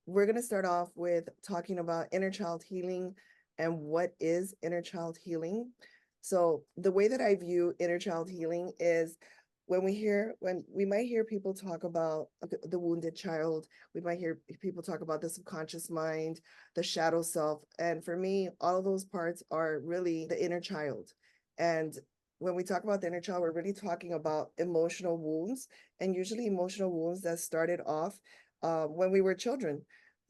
we're going to start off with talking about inner child healing and what is inner child healing. So the way that I view inner child healing is when we might hear people talk about the wounded child, we might hear people talk about the subconscious mind, the shadow self. And for me, all of those parts are really the inner child. And when we talk about the inner child, we're really talking about emotional wounds, and usually emotional wounds that started off when we were children.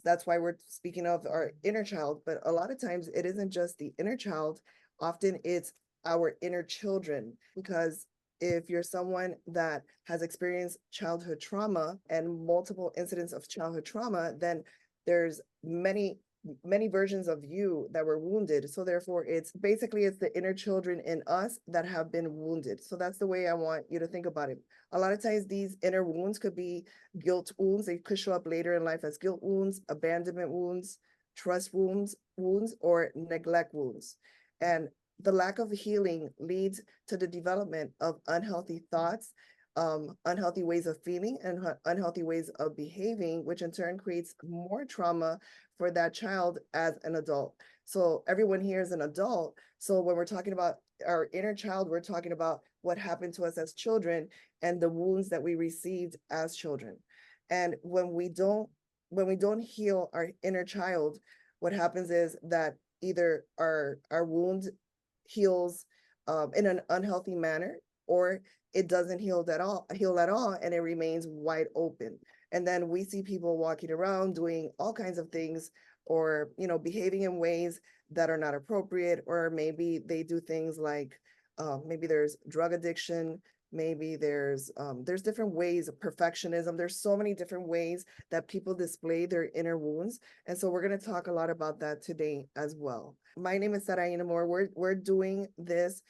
That's why we're speaking of our inner child. But a lot of times it isn't just the inner child. Often it's our inner children, because if you're someone that has experienced childhood trauma and multiple incidents of childhood trauma, then there's many versions of you that were wounded. So therefore it's the inner children in us that have been wounded. So that's the way I want you to think about it. A lot of times these inner wounds could be guilt wounds. They could show up later in life as guilt wounds, abandonment wounds, trust wounds, or neglect wounds. And the lack of healing leads to the development of unhealthy thoughts, unhealthy ways of feeling, and unhealthy ways of behaving, which in turn creates more trauma for that child as an adult. So everyone here is an adult. So when we're talking about our inner child, we're talking about what happened to us as children and the wounds that we received as children. And when we don't heal our inner child, what happens is that either our wound heals in an unhealthy manner, or it doesn't heal at all, and it remains wide open. And then we see people walking around doing all kinds of things, or behaving in ways that are not appropriate, or maybe they do things like maybe there's drug addiction, maybe there's different ways of perfectionism. There's so many different ways that people display their inner wounds, and so we're going to talk a lot about that today as well. My name is Saraina Moore. We're doing this.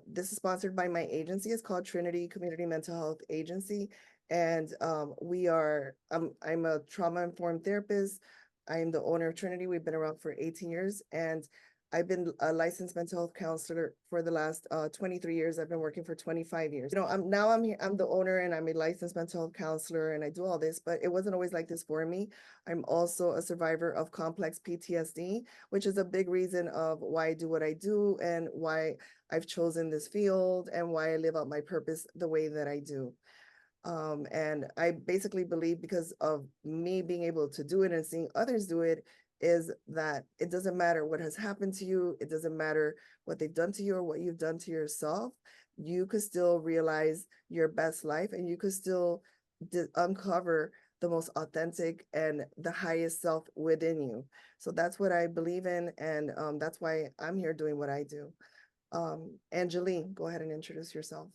This is sponsored by my agency. It's called Trinity Community Mental Health Agency, and I'm a trauma informed therapist. I am the owner of Trinity. We've been around for 18 years, and I've been a licensed mental health counselor for the last 23 years. I've been working for 25 years. I'm here, I'm the owner, and I'm a licensed mental health counselor, and I do all this, but it wasn't always like this for me. I'm also a survivor of complex PTSD, which is a big reason of why I do what I do and why I've chosen this field and why I live out my purpose the way that I do. And I basically believe, because of me being able to do it and seeing others do it, is that it doesn't matter what has happened to you. It doesn't matter what they've done to you or what you've done to yourself. You could still realize your best life, and you could still uncover the most authentic and the highest self within you. So that's what I believe in. And that's why I'm here doing what I do. Angeline, go ahead and introduce yourself.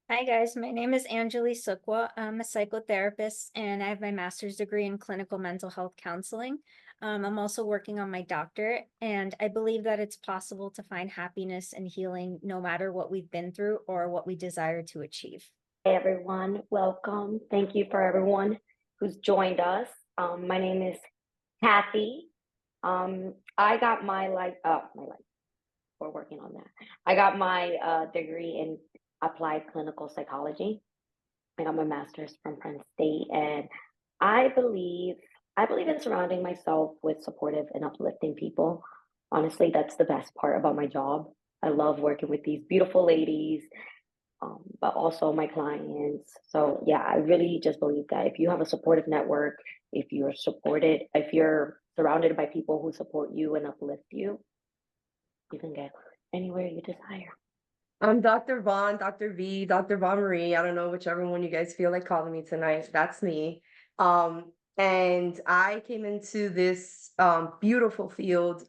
Hi guys, my name is Anjali Sukwa. I'm a psychotherapist and I have my master's degree in clinical mental health counseling. I'm also working on my doctorate, and I believe that it's possible to find happiness and healing no matter what we've been through or what we desire to achieve. Hey everyone, welcome. Thank you for everyone who's joined us. My name is Kathy. I got we're working on that. I got my degree in applied clinical psychology. I got my master's from Penn State, and I believe I believe in surrounding myself with supportive and uplifting people. Honestly, that's the best part about my job. I love working with these beautiful ladies, but also my clients. So yeah, I really just believe that if you have a supportive network, if you're surrounded by people who support you and uplift you, you can get anywhere you desire. I'm Dr. Vaughn, Dr. V, Dr. Vaughn Marie. I don't know, whichever one you guys feel like calling me tonight. That's me. And I came into this beautiful field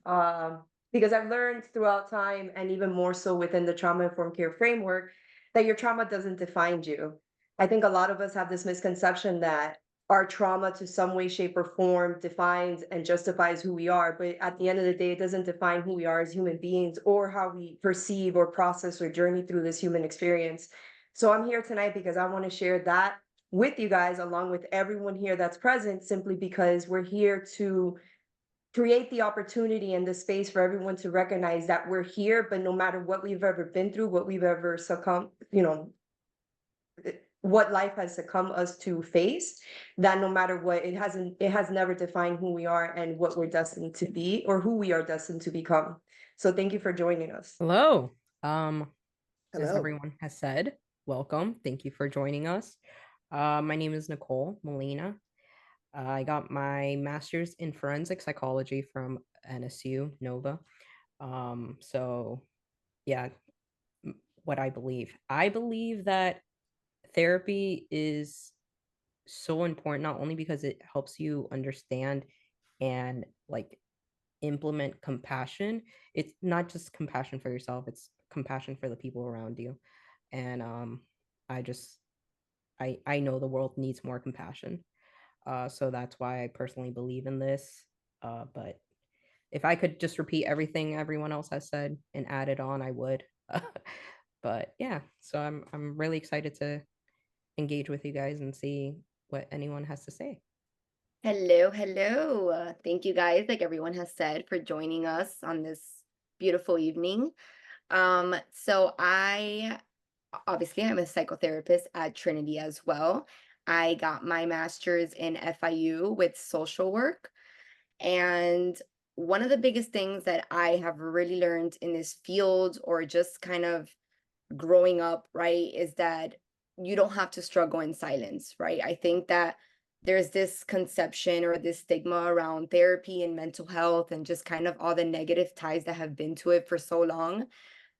because I've learned throughout time, and even more so within the trauma informed care framework, that your trauma doesn't define you. I think a lot of us have this misconception that our trauma to some way, shape, or form defines and justifies who we are. But at the end of the day, it doesn't define who we are as human beings or how we perceive or process or journey through this human experience. So I'm here tonight because I want to share that with you guys, along with everyone here that's present, simply because we're here to create the opportunity and the space for everyone to recognize that we're here, but no matter what we've ever been through, what we've ever succumbed, what life has come us to face, that no matter what, it has never defined who we are and what we're destined to be or who we are destined to become. So thank you for joining us. Hello. As Hello. everyone has said, welcome. Thank you for joining us. My name is Nicole Molina. I got my master's in forensic psychology from NSU Nova. So yeah, what I believe that therapy is so important, not only because it helps you understand and like implement compassion. It's not just compassion for yourself, it's compassion for the people around you. And I just I know the world needs more compassion. So that's why I personally believe in this. But if I could just repeat everything everyone else has said and add it on, I would. But yeah, so I'm really excited to engage with you guys and see what anyone has to say. Hello, hello. Thank you guys, like everyone has said, for joining us on this beautiful evening. So I obviously I'm a psychotherapist at Trinity as well. I got my master's in FIU with social work. And one of the biggest things that I have really learned in this field, or just kind of growing up, right, is that you don't have to struggle in silence, right? I think that there's this conception or this stigma around therapy and mental health and just kind of all the negative ties that have been to it for so long,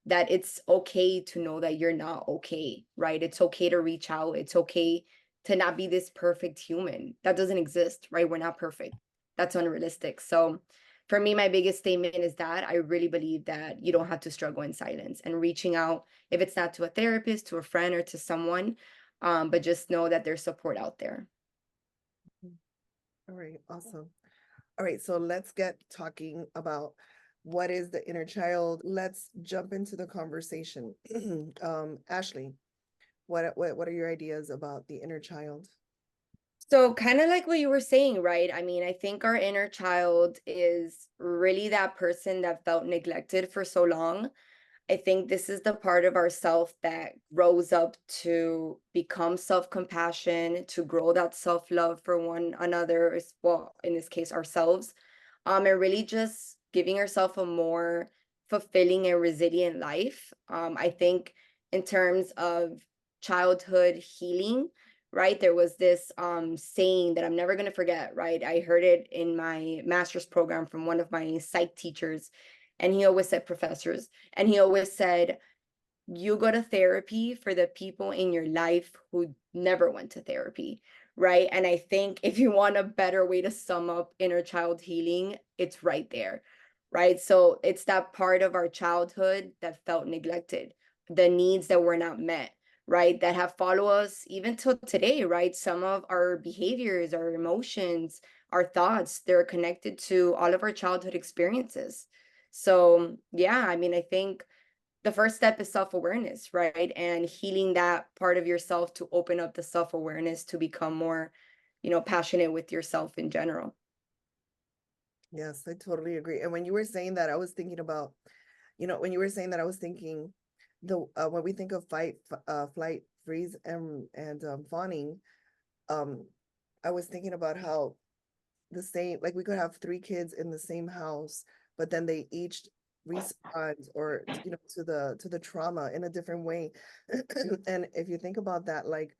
that it's okay to know that you're not okay, right? It's okay to reach out. It's okay to not be this perfect human. That doesn't exist, right? We're not perfect. That's unrealistic. So for me, my biggest statement is that I really believe that you don't have to struggle in silence, and reaching out, if it's not to a therapist, to a friend, or to someone, but just know that there's support out there. All right, awesome. All right, so let's get talking about what is the inner child. Let's jump into the conversation. Ashley, what are your ideas about the inner child? So kind of like what you were saying, right? I mean, I think our inner child is really that person that felt neglected for so long. I think this is the part of ourself that grows up to become self-compassion, to grow that self-love for one another, well, in this case, ourselves. And really just giving ourselves a more fulfilling and resilient life. I think in terms of childhood healing, right? There was this saying that I'm never going to forget, right? I heard it in my master's program from one of my psych teachers, and he always said, professors, and he always said, you go to therapy for the people in your life who never went to therapy, right? And I think if you want a better way to sum up inner child healing, it's right there, right? So it's that part of our childhood that felt neglected, the needs that were not met, right? That have followed us even till today, right? Some of our behaviors, our emotions, our thoughts, they're connected to all of our childhood experiences. So yeah, I mean, I think the first step is self-awareness, right? And healing that part of yourself to open up the self-awareness to become more, passionate with yourself in general. Yes, I totally agree. And when you were saying that, I was thinking about, when you were saying that, I was thinking when we think of flight, freeze, and fawning, I was thinking about how the same, like we could have three kids in the same house, but then they each respond or to the trauma in a different way. And if you think about that, like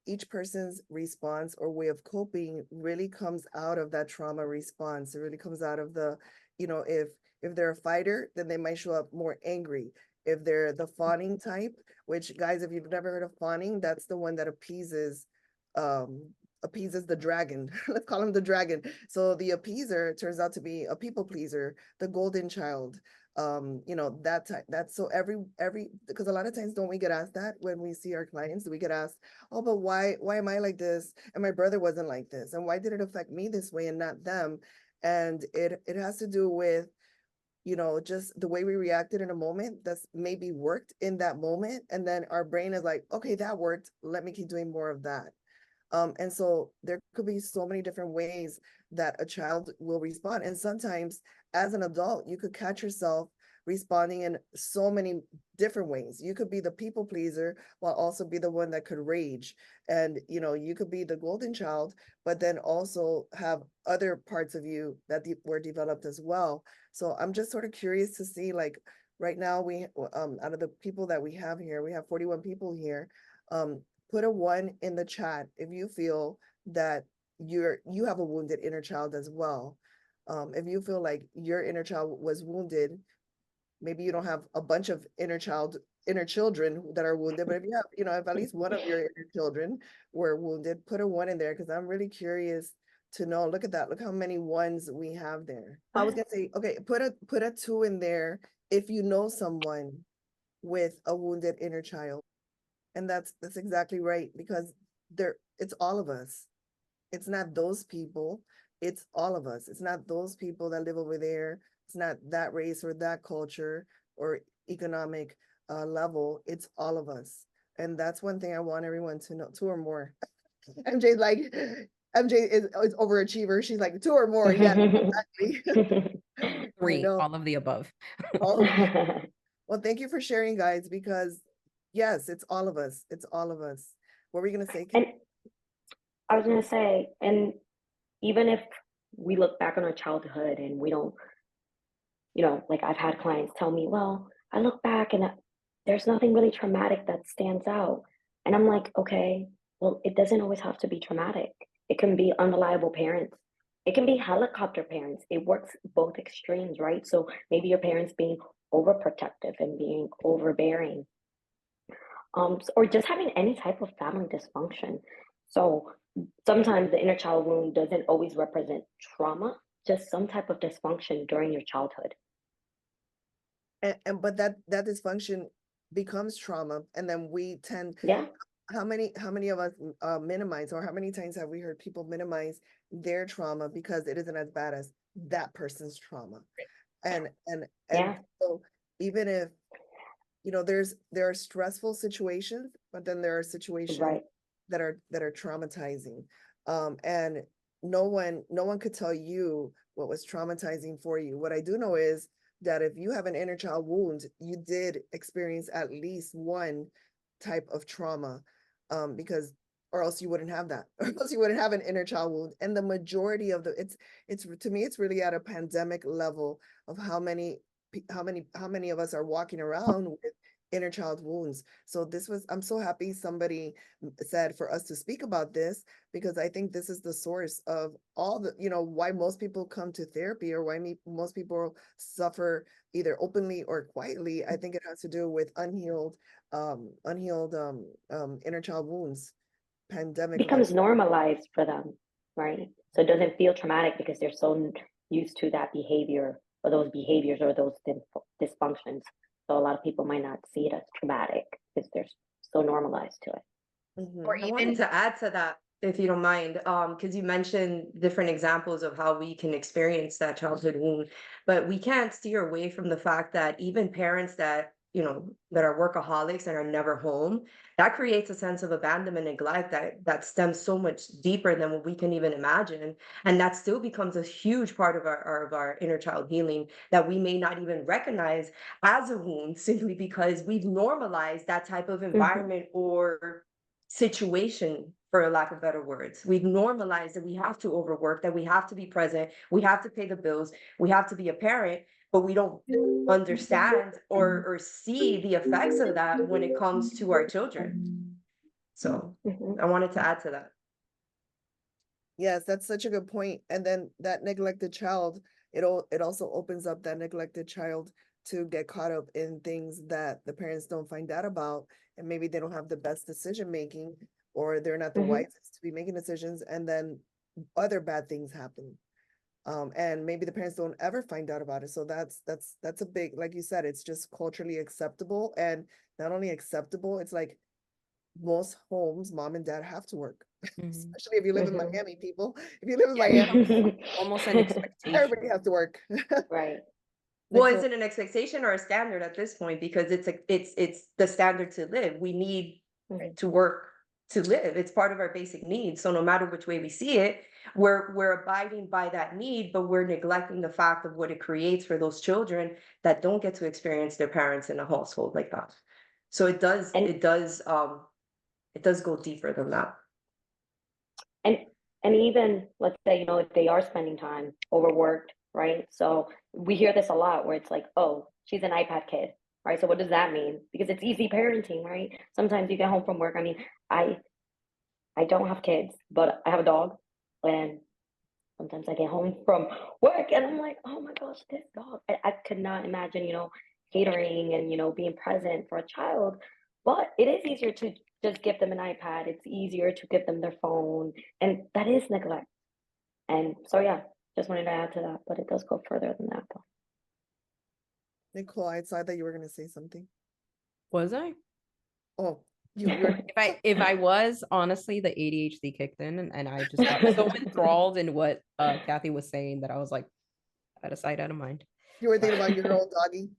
each person's response or way of coping really comes out of that trauma response. It really comes out of the, if they're a fighter, then they might show up more angry. If they're the fawning type, which guys, if you've never heard of fawning, that's the one that appeases the dragon. Let's call him the dragon. So the appeaser turns out to be a people pleaser, the golden child. That type. That's so every because a lot of times don't we get asked that when we see our clients? We get asked, oh, but why am I like this? And my brother wasn't like this, and why did it affect me this way and not them? And it has to do with just the way we reacted in a moment that's maybe worked in that moment, and then our brain is like, okay, that worked, let me keep doing more of that. And so there could be so many different ways that a child will respond. And sometimes as an adult, you could catch yourself responding in so many different ways. You could be the people pleaser while also be the one that could rage. And, you know, you could be the golden child, but then also have other parts of you that were developed as well. So I'm just sort of curious to see, like, right now out of the people that we have here, we have 41 people here. Put a 1 in the chat if you feel that you have a wounded inner child as well. If you feel like your inner child was wounded, maybe you don't have a bunch of inner children that are wounded, but if you have, you know, if at least one of your inner children were wounded, put a 1 in there, because I'm really curious to know. Look at that. Look how many 1s we have there. I was gonna say, okay, put a 2 in there if you know someone with a wounded inner child. And that's exactly right, because it's all of us. It's not those people, it's all of us. It's not those people that live over there. It's not that race or that culture or economic level. It's all of us. And that's one thing I want everyone to know, 2 or more. MJ is overachiever. She's like 2 or more. Yeah, exactly. I 3, know. all of the above. Well, thank you for sharing, guys, because yes, it's all of us. It's all of us. What were you gonna say, Kate? And I was gonna say, and even if we look back on our childhood and we don't, you know, like I've had clients tell me, well, I look back and there's nothing really traumatic that stands out. And I'm like, okay, well, it doesn't always have to be traumatic. It can be unreliable parents. It can be helicopter parents. It works both extremes, right? So maybe your parents being overprotective and being overbearing, or just having any type of family dysfunction. So sometimes the inner child wound doesn't always represent trauma, just some type of dysfunction during your childhood. And but that dysfunction becomes trauma, and then we tend. Yeah. How many of us minimize, or how many times have we heard people minimize their trauma because it isn't as bad as that person's trauma? And Yeah. so even if, you know, there are stressful situations, but then there are situations Right. that are traumatizing. And no one could tell you what was traumatizing for you. What I do know is that if you have an inner child wound, you did experience at least one type of trauma, because or else you wouldn't have that, or else you wouldn't have an inner child wound. And the majority of it's to me, it's really at a pandemic level of how many of us are walking around with inner child wounds. So I'm so happy somebody said for us to speak about this, because I think this is the source of all the, you know, why most people come to therapy, or why most people suffer either openly or quietly. I think it has to do with unhealed inner child wounds. Pandemic Becomes normalized for them, right? So it doesn't feel traumatic because they're so used to that behavior or those behaviors or those dysfunctions. So a lot of people might not see it as traumatic because they're so normalized to it. Or I wanted even to add to that, if you don't mind, because you mentioned different examples of how we can experience that childhood wound, but we can't steer away from the fact that even parents that, you know, that are workaholics and are never home, that creates a sense of abandonment and neglect that stems so much deeper than what we can even imagine, and that still becomes a huge part of our inner child healing that we may not even recognize as a wound, simply because we've normalized that type of environment or situation, for lack of better words. We've normalized that we have to overwork, that we have to be present, we have to pay the bills, we have to be a parent, but we don't understand or see the effects of that when it comes to our children. So I wanted to add to that. Yes, that's such a good point. And then that neglected child, it also opens up that neglected child to get caught up in things that the parents don't find out about, and maybe they don't have the best decision making, or they're not the wisest to be making decisions, and then other bad things happen. And maybe the parents don't ever find out about it. So that's a big, like you said, it's just culturally acceptable, and not only acceptable, it's like most homes, mom and dad have to work. Especially if you live in Miami, people. If you live in Miami, almost an expectation. everybody has to work. Right. Well, so- is it an expectation or a standard at this point? Because it's the standard to live. We need to work to live. It's part of our basic needs. So no matter which way we see it, we're abiding by that need, but we're neglecting the fact of what it creates for those children that don't get to experience their parents in a household like that. So it does, And- it does go deeper than that. And even, let's say, you know, if they are spending time overworked, right? So we hear this a lot where it's like, oh, she's an iPad kid, right? So what does that mean? Because it's easy parenting, right? Sometimes you get home from work. I mean, I don't have kids, but I have a dog, and sometimes I get home from work and I'm like, oh my gosh, this dog. I could not imagine, you know, catering and, you know, being present for a child. But it is easier to just give them an iPad. It's easier to give them their phone. And that is neglect. And so, yeah, just wanted to add to that, but it does go further than that, though. Nicole, I saw that you were gonna say something. Was I? Oh, you're If I was, honestly, the ADHD kicked in and I just got so enthralled in what Kathy was saying that I was like, out of sight, out of mind. you were thinking about your own doggy.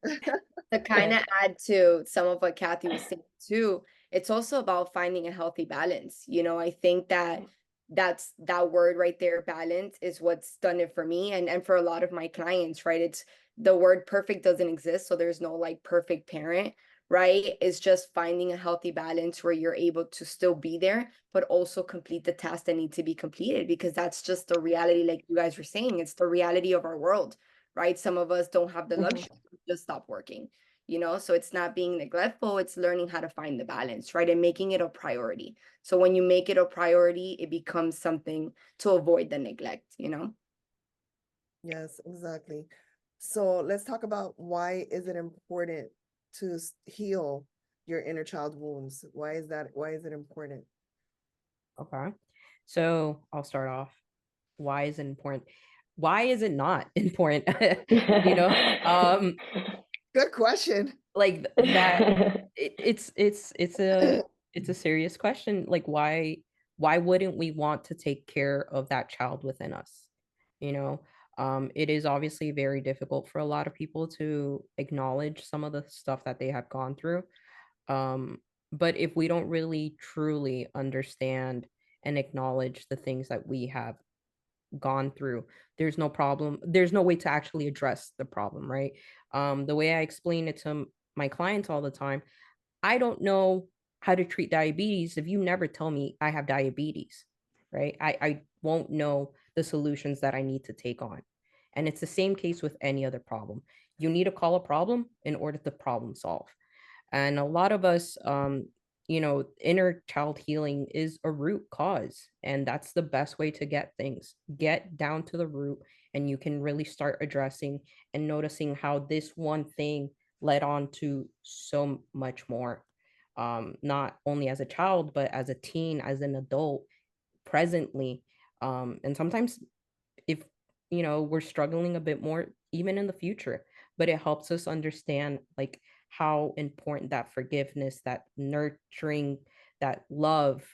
To kind of add to some of what Kathy was saying too, it's also about finding a healthy balance. You know, I think that that's that word right there, balance, is what's done it for me and for a lot of my clients, right? It's the word perfect doesn't exist, so there's no like perfect parent, right? It's just finding a healthy balance where you're able to still be there, but also complete the tasks that need to be completed, because that's just the reality, like you guys were saying, it's the reality of our world, right? Some of us don't have the Mhm. luxury to just stop working, you know? So it's not being neglectful, it's learning how to find the balance, right? And making it a priority. So when you make it a priority, it becomes something to avoid the neglect, you know? Yes, exactly. So let's talk about why is it important to heal your inner child wounds? Why is it important? Okay. So I'll start off. Why is it important? Why is it not important? You know, Good question. like that it's a serious question. Like why wouldn't we want to take care of that child within us? You know, it is obviously very difficult for a lot of people to acknowledge some of the stuff that they have gone through. But if we don't really truly understand and acknowledge the things that we have gone through, there's no problem, there's no way to actually address the problem, right? The way I explain it to my clients all the time, I don't know how to treat diabetes if you never tell me I have diabetes, right? I won't know the solutions that I need to take on. And it's the same case with any other problem. You need to call a problem in order to problem solve. And a lot of us, you know, inner child healing is a root cause. And that's the best way to get things. Get down to the root, and you can really start addressing and noticing how this one thing led on to so much more. Not only as a child, but as a teen, as an adult, presently. And sometimes if you know we're struggling a bit more even in the future, but it helps us understand like how important that forgiveness, that nurturing, that love,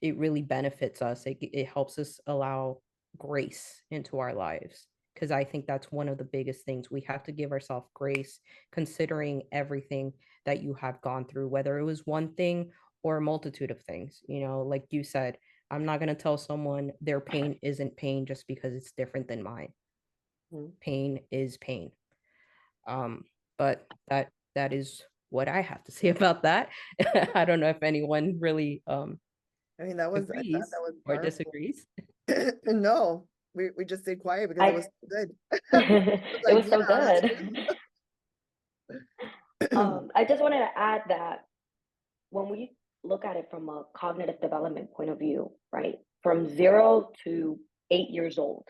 it really benefits us. It helps us allow grace into our lives, because I think that's one of the biggest things. We have to give ourselves grace, considering everything that you have gone through, whether it was one thing or a multitude of things. You know, like you said, I'm not going to tell someone their pain isn't pain just because it's different than mine. Mm. Pain is pain. But that is what I have to say about that. I don't know if anyone really I mean, I thought agrees that was or powerful. disagrees. No, we just stayed quiet because I- it was so good. It was so yeah, that's good. true. I just wanted to add that when we look at it from a cognitive development point of view, right? From 0 to 8 years old,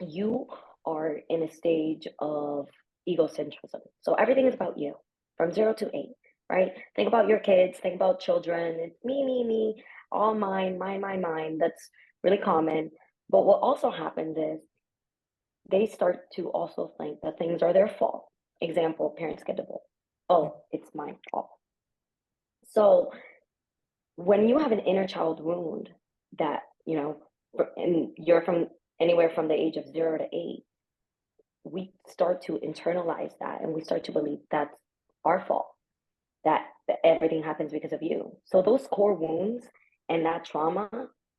you are in a stage of egocentrism. So everything is about you from 0 to 8, right? Think about your kids, think about children. It's me, all mine, mine. That's really common. But what also happens is they start to also think that things are their fault. Example, parents get divorced. Oh, it's my fault. So when you have an inner child wound that, you know, and you're from anywhere from the age of 0 to 8, we start to internalize that and we start to believe that's our fault, that everything happens because of you. So those core wounds and that trauma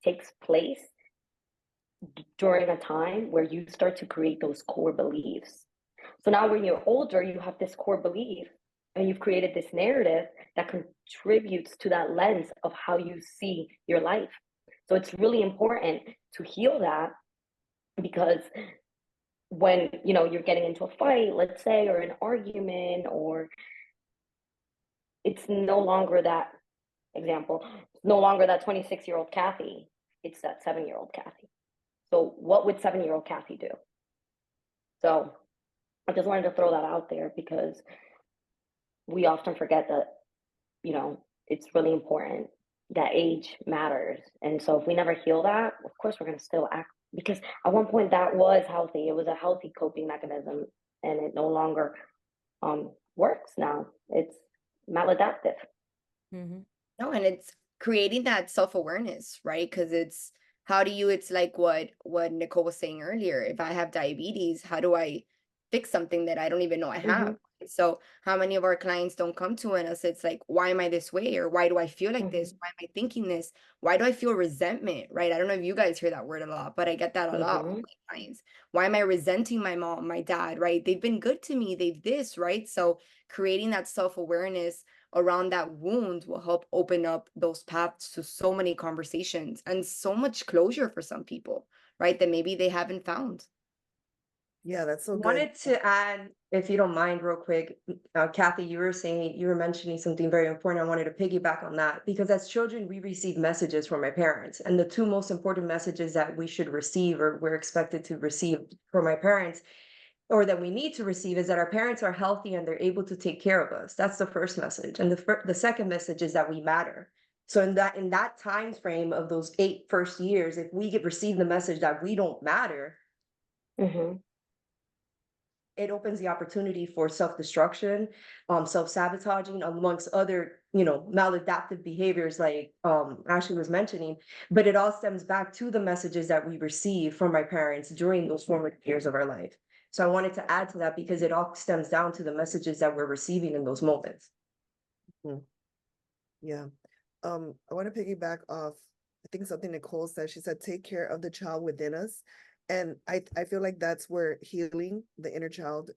takes place during a time where you start to create those core beliefs. So now when you're older, you have this core belief and you've created this narrative that contributes to that lens of how you see your life. So it's really important to heal that, because when you're getting into a fight, let's say, or an argument, or it's no longer that example, it's no longer that 26-year-old Kathy, it's that 7-year-old Kathy. So what would 7-year-old Kathy do? So I just wanted to throw that out there, because we often forget that, it's really important that age matters. And so if we never heal that, of course we're going to still act, because at one point that was healthy. It was a healthy coping mechanism, and it no longer works now. It's maladaptive. Mhm. No, and it's creating that self-awareness, right? Because it's like what Nicole was saying earlier. If I have diabetes, how do I fix something that I don't even know I have? So how many of our clients don't come to us? It's like, why am I this way? Or why do I feel like this? Why am I thinking this? Why do I feel resentment? Right? I don't know if you guys hear that word a lot, but I get that a lot from my clients. Why am I resenting my mom, my dad, right? They've been good to me. They've this, right? So creating that self-awareness around that wound will help open up those paths to so many conversations and so much closure for some people, right? That maybe they haven't found. Yeah, that's so good. Wanted to add, if you don't mind, real quick, Kathy, you were mentioning something very important. I wanted to piggyback on that, because as children, we receive messages from our parents, and the two most important messages that we should receive, or we're expected to receive from our parents, or that we need to receive, is that our parents are healthy and they're able to take care of us. That's the first message, and the second message is that we matter. So in that time frame of those 8 first years, if we receive the message that we don't matter, it opens the opportunity for self-destruction, self-sabotaging, amongst other, maladaptive behaviors, like Ashley was mentioning. But it all stems back to the messages that we receive from our parents during those formative years of our life. So I wanted to add to that, because it all stems down to the messages that we're receiving in those moments. Yeah. I want to piggyback off, I think something Nicole said. She said, take care of the child within us. And I feel like that's where healing the inner child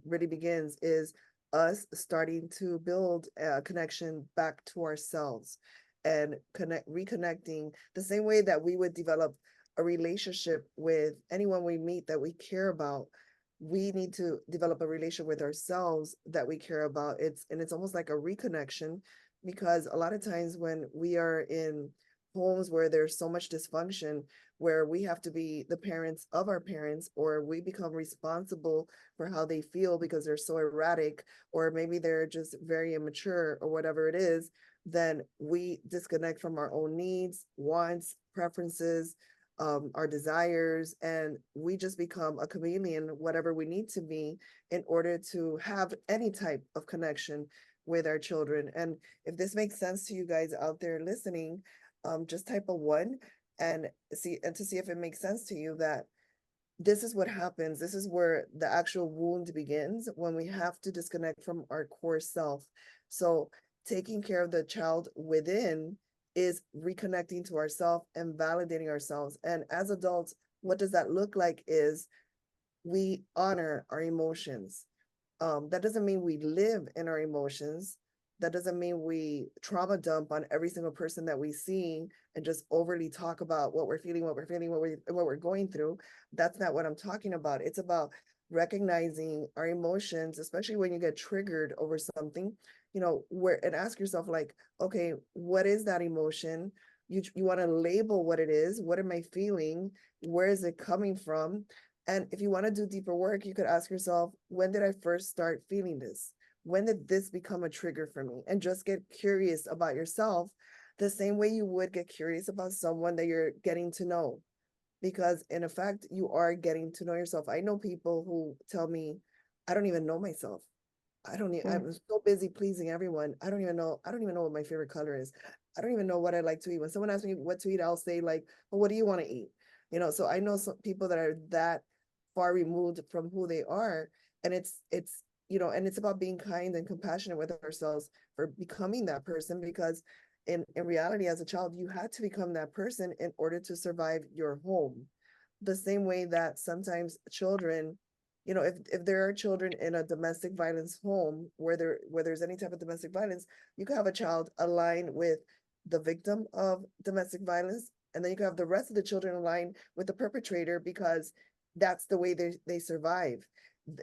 really begins, is us starting to build a connection back to ourselves and reconnecting the same way that we would develop a relationship with anyone we meet that we care about. We need to develop a relationship with ourselves that we care about. It's almost like a reconnection, because a lot of times when we are in homes where there's so much dysfunction, where we have to be the parents of our parents, or we become responsible for how they feel because they're so erratic, or maybe they're just very immature, or whatever it is, then we disconnect from our own needs, wants, preferences, our desires, and we just become a chameleon, whatever we need to be in order to have any type of connection with our children. And if this makes sense to you guys out there listening, just type a 1 and to see if it makes sense to you, that this is what happens. This is where the actual wound begins, when we have to disconnect from our core self. So taking care of the child within is reconnecting to ourselves and validating ourselves. And as adults, what does that look like is we honor our emotions. That doesn't mean we live in our emotions. That doesn't mean we trauma dump on every single person that we see and just overly talk about what we're feeling, what we're going through. That's not what I'm talking about. It's about recognizing our emotions, especially when you get triggered over something, and ask yourself, like, okay, what is that emotion? You want to label what it is. What am I feeling? Where is it coming from? And if you want to do deeper work, you could ask yourself, when did I first start feeling this? When did this become a trigger for me? And just get curious about yourself the same way you would get curious about someone that you're getting to know. Because in effect, you are getting to know yourself. I know people who tell me, I don't even know myself. I'm so busy pleasing everyone. I don't even know what my favorite color is. I don't even know what I like to eat. When someone asks me what to eat, I'll say, like, well, what do you want to eat? So I know some people that are that far removed from who they are. And it's about being kind and compassionate with ourselves for becoming that person, because in reality, as a child, you had to become that person in order to survive your home. the same way that sometimes children, you know, if there are children in a domestic violence home where there's any type of domestic violence, you can have a child aligned with the victim of domestic violence, and then you can have the rest of the children aligned with the perpetrator because that's the way they survive.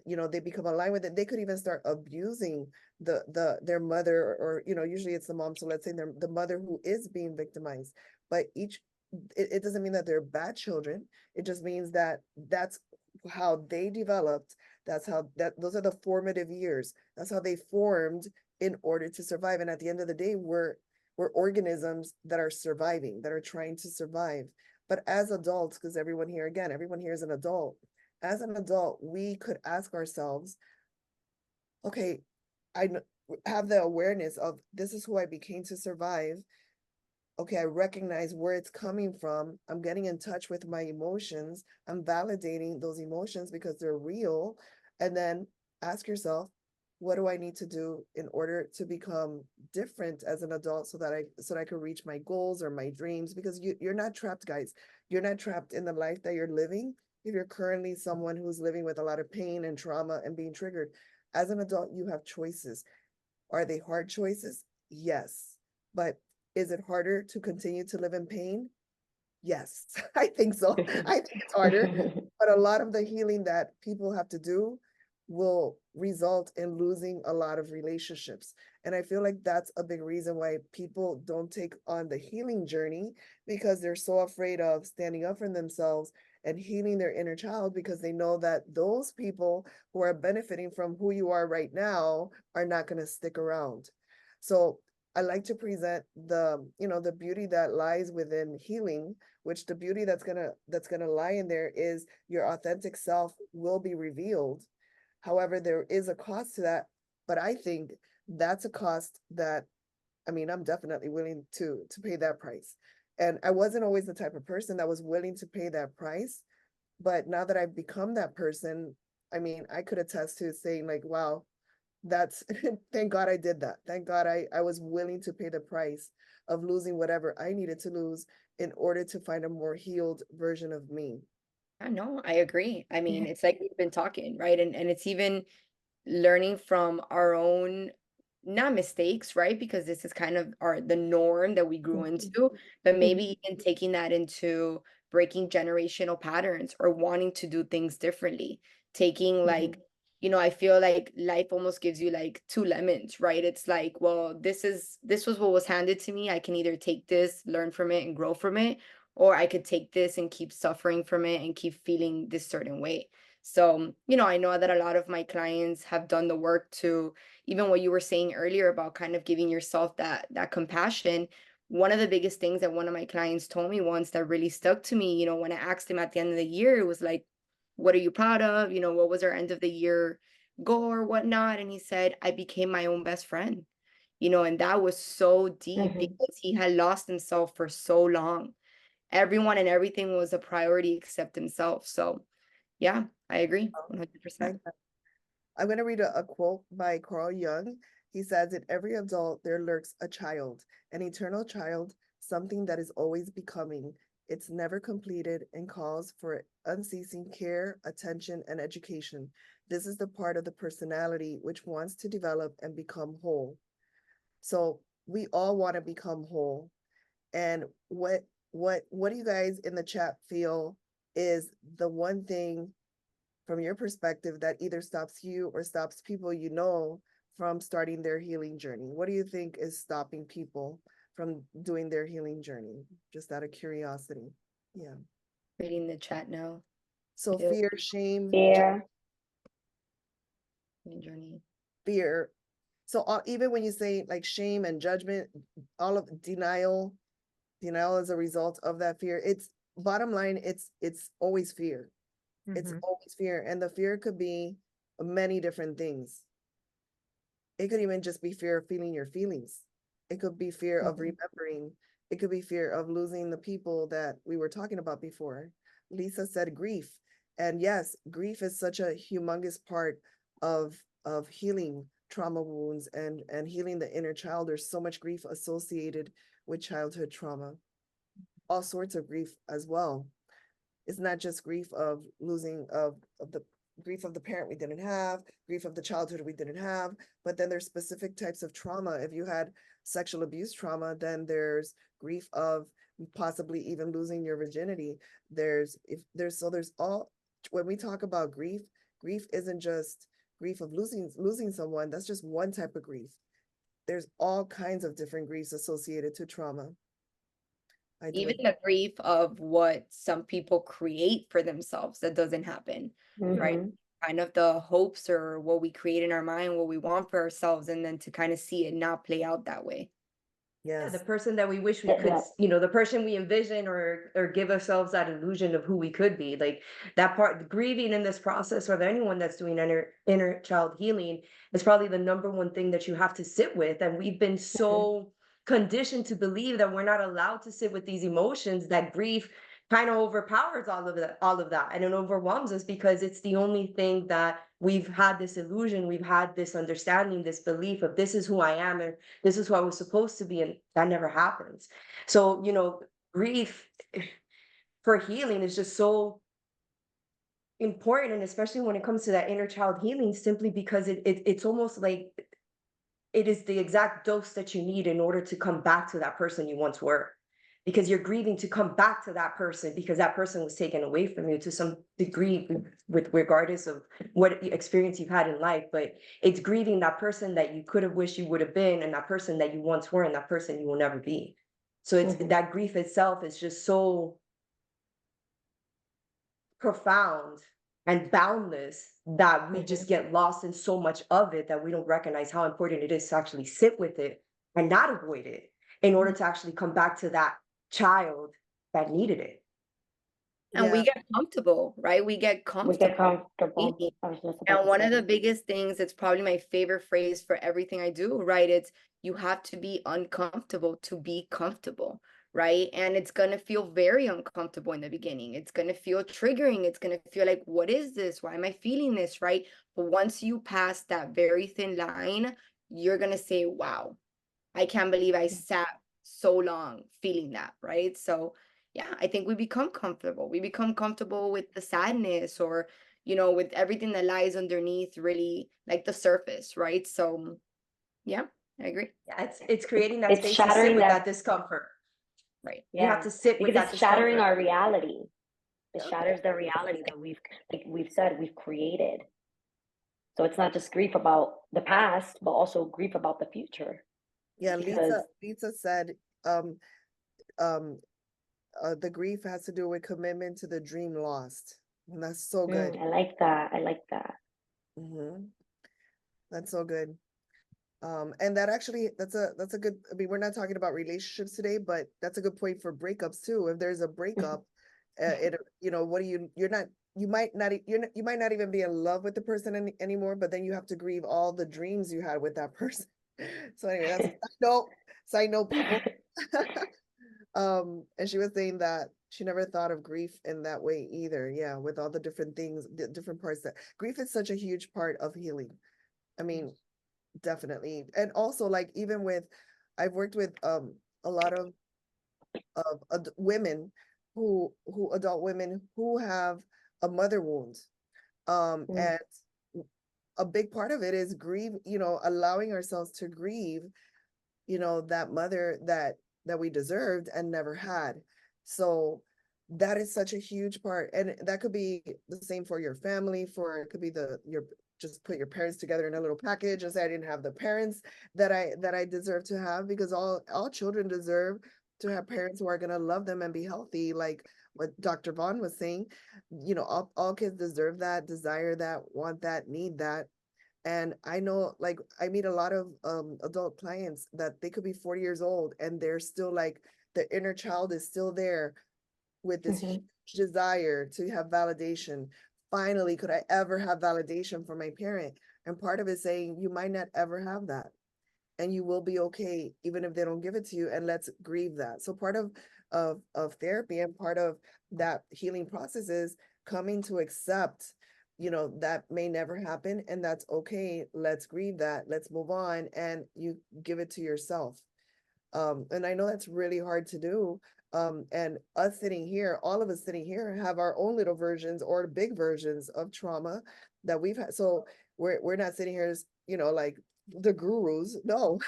You know, they become aligned with it. They could even start abusing their mother, or you know, usually it's the mom. So let's say the mother who is being victimized. But it doesn't mean that they're bad children. It just means that that's how they developed. That's how those are the formative years. That's how they formed in order to survive. And at the end of the day, we're organisms that are surviving, that are trying to survive. But as adults, because everyone here is an adult. As an adult, we could ask ourselves, okay, have the awareness of this is who I became to survive. Okay, I recognize where it's coming from. I'm getting in touch with my emotions. I'm validating those emotions because they're real. And then ask yourself, what do I need to do in order to become different as an adult so that I can reach my goals or my dreams? Because you're not trapped, guys. You're not trapped in the life that you're living. If you're currently someone who's living with a lot of pain and trauma and being triggered, as an adult, you have choices. Are they hard choices? Yes. But is it harder to continue to live in pain? Yes, I think so. I think it's harder, but a lot of the healing that people have to do will result in losing a lot of relationships. And I feel like that's a big reason why people don't take on the healing journey, because they're so afraid of standing up for themselves and healing their inner child, because they know that those people who are benefiting from who you are right now are not going to stick around. So I like to present the beauty that lies within healing, which the beauty that's gonna lie in there is your authentic self will be revealed. However, there is a cost to that, but I think that's a cost that, I mean, I'm definitely willing to pay that price. And I wasn't always the type of person that was willing to pay that price, but now that I've become that person, I mean, I could attest to saying like, wow, that's thank God I did that. Thank God I was willing to pay the price of losing whatever I needed to lose in order to find a more healed version of me. I know, I agree. I mean, it's like we've been talking, right? And it's even learning from our own, not mistakes, right? Because this is kind of the norm that we grew into, but maybe even taking that into breaking generational patterns or wanting to do things differently. Taking like, I feel like life almost gives you like two lemons, right? It's like, well, this was what was handed to me. I can either take this, learn from it and grow from it, or I could take this and keep suffering from it and keep feeling this certain way. So, I know that a lot of my clients have done the work to, even what you were saying earlier about kind of giving yourself that compassion. One of the biggest things that one of my clients told me once that really stuck to me, when I asked him at the end of the year, it was like, what are you proud of? What was our end of the year goal or whatnot? And he said, I became my own best friend, and that was so deep because he had lost himself for so long. Everyone and everything was a priority except himself. So, yeah, I agree 100%. I'm going to read a quote by Carl Jung. He says, in every adult, there lurks a child, an eternal child, something that is always becoming. It's never completed and calls for unceasing care, attention, and education. This is the part of the personality which wants to develop and become whole. So we all want to become whole. And what do you guys in the chat feel is the one thing from your perspective that either stops you or stops people from starting their healing journey? What do you think is stopping people from doing their healing journey? Just out of curiosity. Yeah. Reading the chat now. So Ew. fear, shame, Fear. Journey. fear. So even when you say like shame and judgment, all of denial is a result of that fear. It's bottom line, it's always fear. It's always fear. And the fear could be many different things. It could even just be fear of feeling your feelings. It could be fear of remembering. It could be fear of losing the people that we were talking about before. Lisa said grief. And yes, grief is such a humongous part of healing trauma wounds and healing the inner child. There's so much grief associated with childhood trauma. All sorts of grief as well. it's not just grief of losing of the grief of the parent we didn't have, grief of the childhood we didn't have, but then there's specific types of trauma. If you had sexual abuse trauma, then there's grief of possibly even losing your virginity. There's all, when we talk about grief, grief isn't just grief of losing someone. That's just one type of grief. There's all kinds of different griefs associated to trauma. I do Even agree. the grief of what some people create for themselves that doesn't happen, right? Mhm. Kind of the hopes or what we create in our mind, what we want for ourselves, and then to kind of see it not play out that way. Yeah, the Yes. person that we wish we Yeah, could, yeah. the person we envision or give ourselves that illusion of who we could be. Like that part, grieving in this process, or anyone that's doing inner child healing, is probably the number one thing that you have to sit with. And we've been so conditioned to believe that we're not allowed to sit with these emotions, that grief kind of overpowers all of that, and it overwhelms us because it's the only thing that we've had this illusion, we've had this understanding, this belief of this is who I am, and this is who I was supposed to be, and that never happens. So, grief for healing is just so important, and especially when it comes to that inner child healing, simply because it's almost like it is the exact dose that you need in order to come back to that person you once were. Because you're grieving to come back to that person because that person was taken away from you to some degree, with regardless of what experience you've had in life. But it's grieving that person that you could have wished you would have been, and that person that you once were, and that person you will never be. So it's Mhm. that grief itself is just so profound and boundless that we just get lost in so much of it that we don't recognize how important it is to actually sit with it and not avoid it in order to actually come back to that child that needed it. And we Yeah. get comfortable, right? We get We get comfortable comfortable. eating. I was just about And to one say of the that. biggest things, it's probably my favorite phrase for everything I do, right? It's you have to be uncomfortable to be comfortable, right? And it's going to feel very uncomfortable in the beginning. It's going to feel triggering. It's going to feel like, what is this? Why am I feeling this, right? But once you pass that very thin line, you're going to say, wow, I can't believe I sat so long feeling that, right? So, yeah, I think we become comfortable. We become comfortable with the sadness or, with everything that lies underneath, really like the surface, right? So, yeah, I agree. Yeah, it's creating that It's space to sit shattering with that that, discomfort. Right. You have yeah, to sit with because that it's shattering discomfort. our reality. It Yeah. shatters the reality that we've said we've created. So it's not just grief about the past, but also grief about the future. Yeah, Because Lisa said, um, um, the grief has to do with commitment to the dream lost. And that's so good. I like that. I like that. Hmm. That's so good. And that actually, that's a good, I mean, we're not talking about relationships today, but that's a good point for breakups too. If there's a breakup, what do you're not, you might not, you might not even be in love with the person anymore, but then you have to grieve all the dreams you had with that person. So anyway, that's side note, people. And she was saying that she never thought of grief in that way either. Yeah, with all the different things, the different parts that grief is such a huge part of healing. I mean, definitely. And also like even with, I've worked with a lot of women who adult women who have a mother wound. And a big part of it is grieve, allowing ourselves to grieve, that mother that we deserved and never had. So that is such a huge part. And that could be the same for your family, for it could be your just put your parents together in a little package and say I didn't have the parents that I deserve to have, because all children deserve to have parents who are going to love them and be healthy, like what Dr. Vaughn was saying. All kids deserve that, desire that, want that, need that. And I know, like, I meet a lot of adult clients that they could be 40 years old and they're still like, the inner child is still there with this huge desire to have validation. Finally, could I ever have validation from my parent? And part of it saying, you might not ever have that. And you will be okay, even if they don't give it to you. And let's grieve that. So part of therapy and part of that healing process is coming to accept, that may never happen, and that's okay. Let's grieve that. Let's move on, and you give it to yourself. And I know that's really hard to do. And us sitting here, all of us sitting here have our own little versions or big versions of trauma that we've had. So we're not sitting here as, like the gurus. No,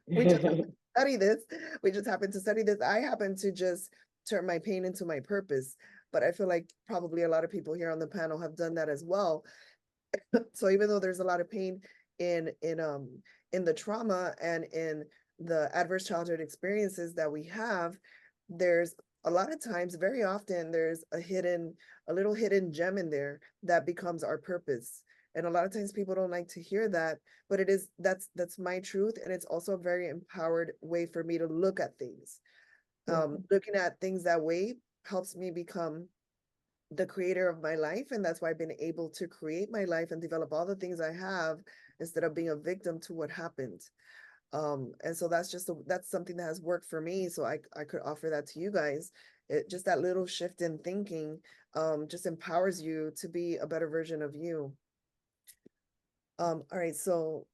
we just happen to study this. We just happen to study this. I happen to just turn my pain into my purpose. But I feel like probably a lot of people here on the panel have done that as well. So even though there's a lot of pain in the trauma and in the adverse childhood experiences that we have, there's a lot of times, very often, there's a little hidden gem in there that becomes our purpose. And a lot of times people don't like to hear that, but that's my truth. And it's also a very empowered way for me to look at things. Looking at things that way helps me become the creator of my life. And that's why I've been able to create my life and develop all the things I have instead of being a victim to what happened. And so that's something that has worked for me. So I could offer that to you guys. Just that little shift in thinking, just empowers you to be a better version of you. All right, so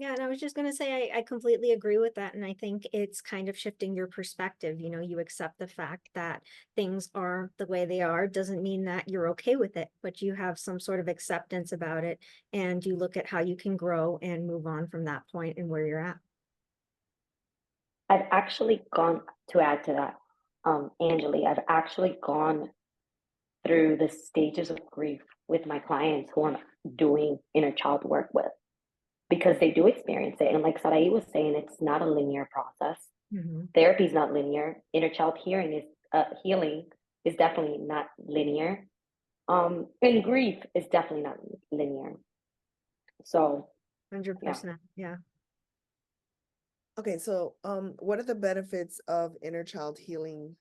Yeah, and I was just gonna say, I completely agree with that, and I think it's kind of shifting your perspective, you accept the fact that things are the way they are, doesn't mean that you're okay with it, but you have some sort of acceptance about it, and you look at how you can grow and move on from that point and where you're at. I've actually gone, to add to that, Angeli, I've actually gone through the stages of grief with my clients who I'm doing inner child work with, because they do experience it. And like Sarai was saying, it's not a linear process. Therapy is not linear. Inner child healing is definitely not linear. And grief is definitely not linear. So 100%, yeah. okay, so what are the benefits of inner child healing?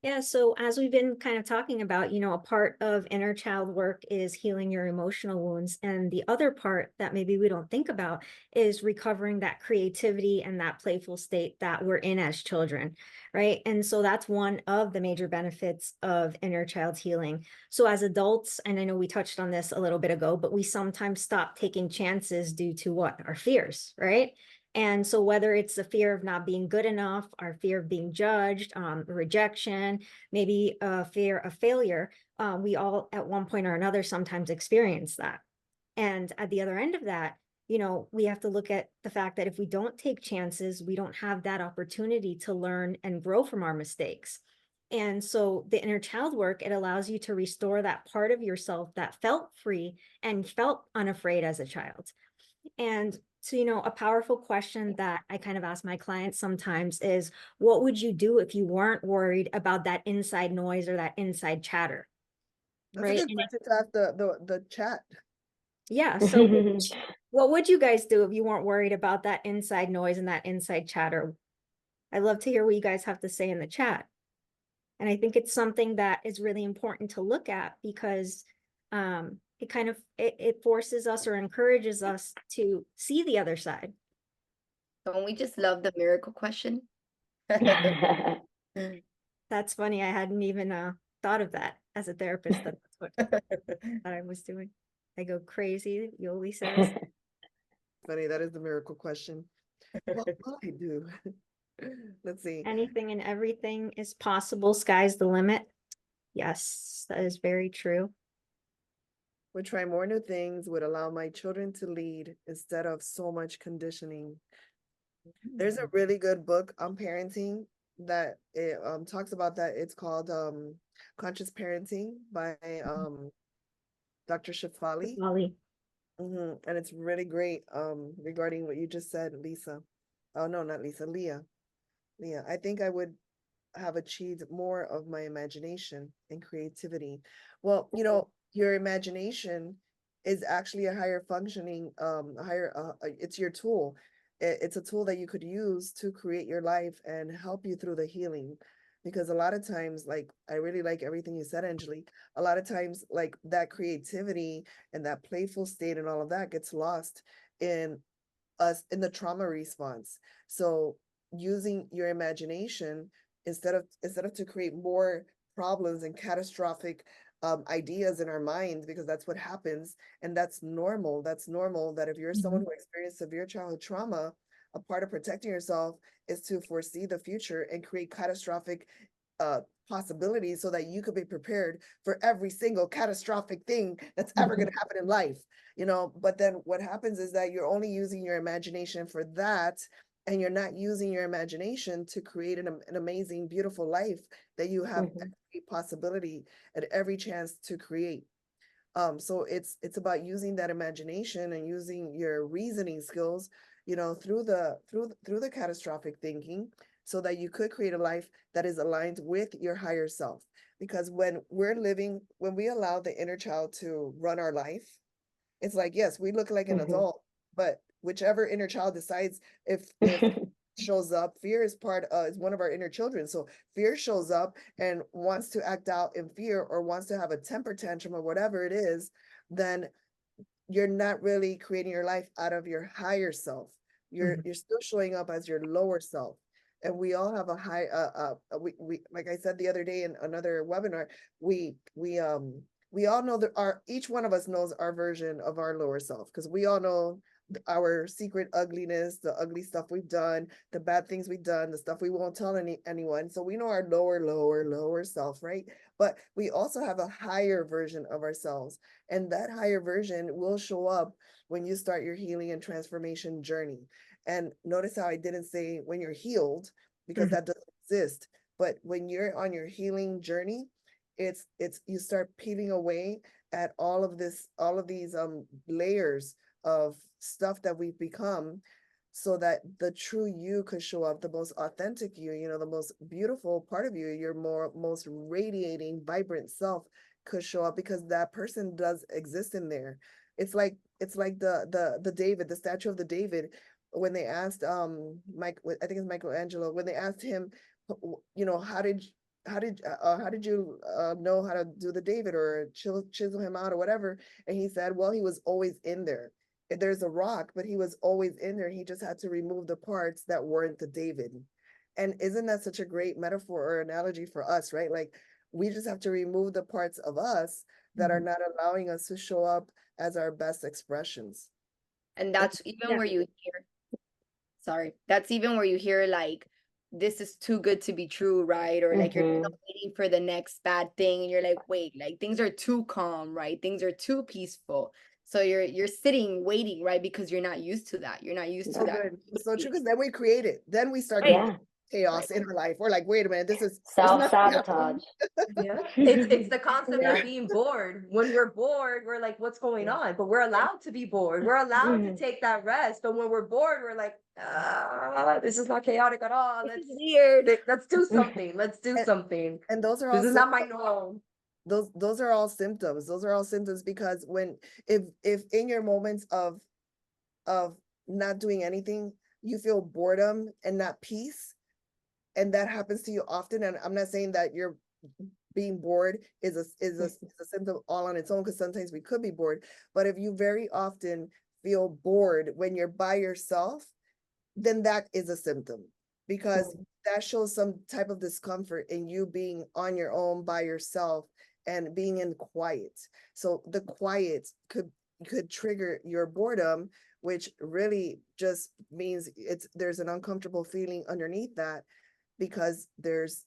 Yeah, so as we've been kind of talking about, a part of inner child work is healing your emotional wounds. And the other part that maybe we don't think about is recovering that creativity and that playful state that we're in as children, right? And so that's one of the major benefits of inner child healing. So as adults, and I know we touched on this a little bit ago, but we sometimes stop taking chances due to what? Our fears, right? And so whether it's the fear of not being good enough, our fear of being judged, rejection, maybe a fear of failure, we all at one point or another sometimes experience that. And at the other end of that, we have to look at the fact that if we don't take chances, we don't have that opportunity to learn and grow from our mistakes. And so the inner child work, it allows you to restore that part of yourself that felt free and felt unafraid as a child. And so, a powerful question that I kind of ask my clients sometimes is, what would you do if you weren't worried about that inside noise or that inside chatter? That's Right. a good question to ask the chat. Yeah. So what would you guys do if you weren't worried about that inside noise and that inside chatter? I'd love to hear what you guys have to say in the chat. And I think it's something that is really important to look at because it kind of it forces us or encourages us to see the other side. Don't we just love the miracle question? That's funny. I hadn't even thought of that as a therapist. That's what I was doing. I go crazy, Yoli says. Funny, that is the miracle question. What will I do? Let's see. Anything and everything is possible. Sky's the limit. Yes, that is very true. Would try more new things, would allow my children to lead instead of so much conditioning. There's a really good book on parenting that it talks about that. It's called Conscious Parenting by Dr. Shefali. Molly. And it's really great regarding what you just said, Lisa. Oh no, not Lisa, Leah. Leah, I think I would have achieved more of my imagination and creativity. Well, your imagination is actually a higher functioning, it's your tool. It's a tool that you could use to create your life and help you through the healing. Because a lot of times, like, I really like everything you said, Angelique. A lot of times, like, that creativity and that playful state and all of that gets lost in us in the trauma response. So using your imagination instead of to create more problems and catastrophic ideas in our mind, because that's what happens, and that's normal. That's normal that if you're someone who experienced severe childhood trauma, a part of protecting yourself is to foresee the future and create catastrophic possibilities so that you could be prepared for every single catastrophic thing that's ever going to happen in life, you know. But then what happens is that you're only using your imagination for that, and you're not using your imagination to create an amazing, beautiful life that you have every possibility and every chance to create. So it's about using that imagination and using your reasoning skills, you know, through the catastrophic thinking, so that you could create a life that is aligned with your higher self. Because when we allow the inner child to run our life, it's like, yes, we look like an adult, but whichever inner child decides if shows up, fear is one of our inner children. So fear shows up and wants to act out in fear, or wants to have a temper tantrum or whatever it is, then you're not really creating your life out of your higher self. You're still showing up as your lower self. And we all have a high we like I said the other day in another webinar, we all know that each one of us knows our version of our lower self, because we all know our secret ugliness, the ugly stuff we've done, the bad things we've done, the stuff we won't tell anyone. So we know our lower self, right? But we also have a higher version of ourselves, and that higher version will show up when you start your healing and transformation journey. And notice how I didn't say when you're healed, because that doesn't exist. But when you're on your healing journey, it's you start peeling away at all of these layers of stuff that we've become, so that the true you could show up, the most authentic you, you know, the most beautiful part of you, your most radiating, vibrant self could show up, because that person does exist in there. It's like the David, the statue of the David, when they asked Mike, I think it's Michelangelo, when they asked him, you know, how did you know how to do the David, or chisel him out or whatever? And he said, well, he was always in there. There's a rock, but he was always in there. He just had to remove the parts that weren't the David. And isn't that such a great metaphor or analogy for us, right? Like, we just have to remove the parts of us that are not allowing us to show up as our best expressions. And that's even where you hear, that's even where you hear like, this is too good to be true, right? Or like you're waiting for the next bad thing, and you're like, wait, like things are too calm, right? Things are too peaceful. So you're sitting waiting, right? Because you're not used to that. You're not used to that. So true, because then we create it. Then we start chaos in our life. We're like, wait a minute, this is self-sabotage. It's the concept of being bored. When we're bored, we're like, what's going on? But we're allowed to be bored. We're allowed to take that rest. But when we're bored, we're like, this is not chaotic at all. That's weird. Let's do something. Let's do something. And those are all, this is not my norm. Those are all symptoms. Those are all symptoms, because if in your moments of not doing anything, you feel boredom and not peace, and that happens to you often. And I'm not saying that you're being bored is a symptom all on its own, because sometimes we could be bored. But if you very often feel bored when you're by yourself, then that is a symptom, because that shows some type of discomfort in you being on your own by yourself and being in quiet. So the quiet could trigger your boredom, which really just means there's an uncomfortable feeling underneath that, because there's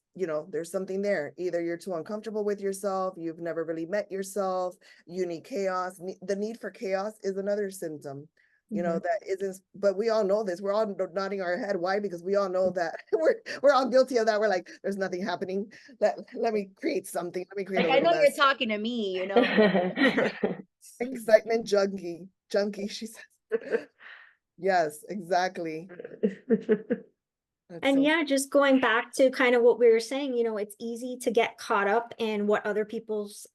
something there. Either you're too uncomfortable with yourself, you've never really met yourself, you need chaos. The need for chaos is another symptom. You know, that isn't, but we all know this. We're all nodding our head. Why? Because we all know that we're all guilty of that. We're like, there's nothing happening. Let me create something. Let me create like, a I know little you're mess. talking to me, you know. Excitement junkie, she says. Yes, exactly. And yeah, just going back to kind of what we were saying, you know, it's easy to get caught up in what other people's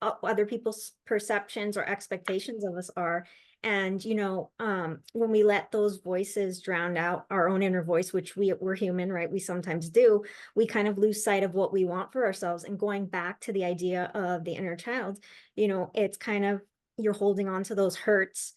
perceptions or expectations of us are. And, you know, when we let those voices drown out our own inner voice, which we're human, right? We sometimes do, we kind of lose sight of what we want for ourselves. And going back to the idea of the inner child, you know, it's kind of, you're holding on to those hurts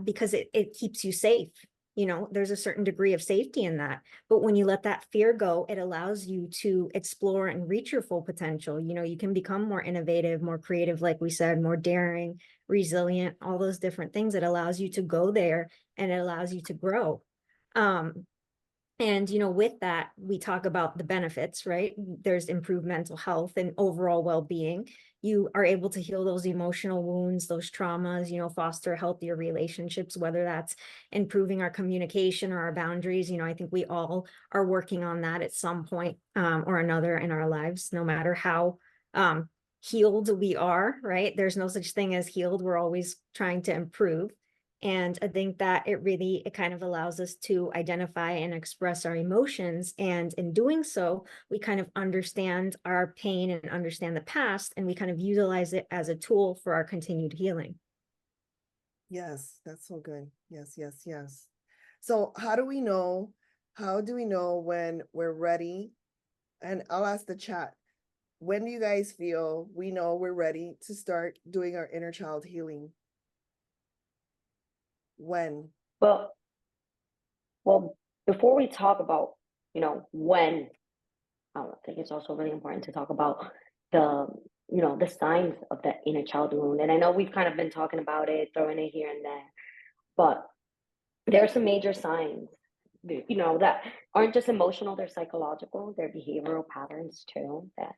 because it keeps you safe. You know, there's a certain degree of safety in that. But when you let that fear go, it allows you to explore and reach your full potential. You know, you can become more innovative, more creative, like we said, more daring, resilient, all those different things. It allows you to go there, and it allows you to grow. And, with that, we talk about the benefits, right? There's improved mental health and overall well-being. You are able to heal those emotional wounds, those traumas, foster healthier relationships, whether that's improving our communication or our boundaries. I think we all are working on that at some point or another in our lives, no matter how healed we are, right? There's no such thing as healed. We're always trying to improve. And I think that it kind of allows us to identify and express our emotions. And in doing so, we kind of understand our pain and understand the past, and we kind of utilize it as a tool for our continued healing. Yes, that's so good. Yes, yes, yes. So how do we know when we're ready? And I'll ask the chat. When do you guys feel we know we're ready to start doing our inner child healing? When? Well, before we talk about, when, I think it's also really important to talk about the signs of that inner child wound. And I know we've kind of been talking about it, throwing it here and there, but there are some major signs, that aren't just emotional, they're psychological, they're behavioral patterns too, that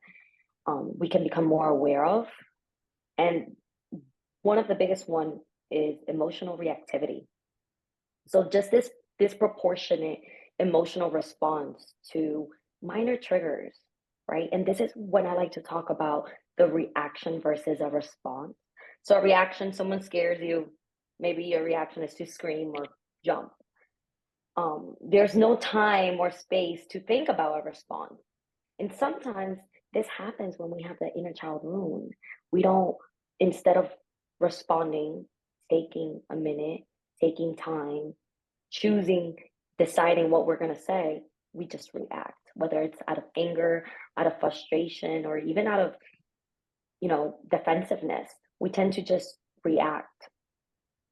we can become more aware of. And one of the biggest one is emotional reactivity. So just this disproportionate emotional response to minor triggers, right? And this is when I like to talk about the reaction versus a response. So a reaction, someone scares you, maybe your reaction is to scream or jump. There's no time or space to think about a response. And sometimes this happens when we have the inner child wound. We don't, instead of responding, taking a minute, taking time, choosing, deciding what we're going to say, we just react, whether it's out of anger, out of frustration, or even out of, defensiveness. We tend to just react.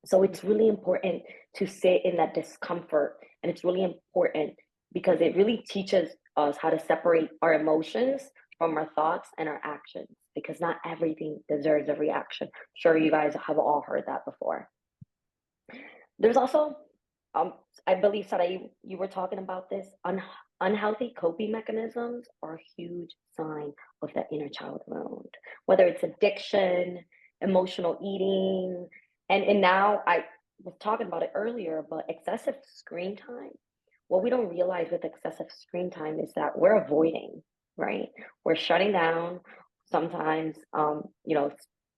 So it's really important to sit in that discomfort. And it's really important because it really teaches us how to separate our emotions from our thoughts and our actions, because not everything deserves a reaction. Sure, you guys have all heard that before. There's also, I believe, Sarah, you were talking about this. Unhealthy coping mechanisms are a huge sign of that inner child wound, whether it's addiction, emotional eating, and now I was talking about it earlier, but excessive screen time. What we don't realize with excessive screen time is that we're avoiding, right? We're shutting down. Sometimes,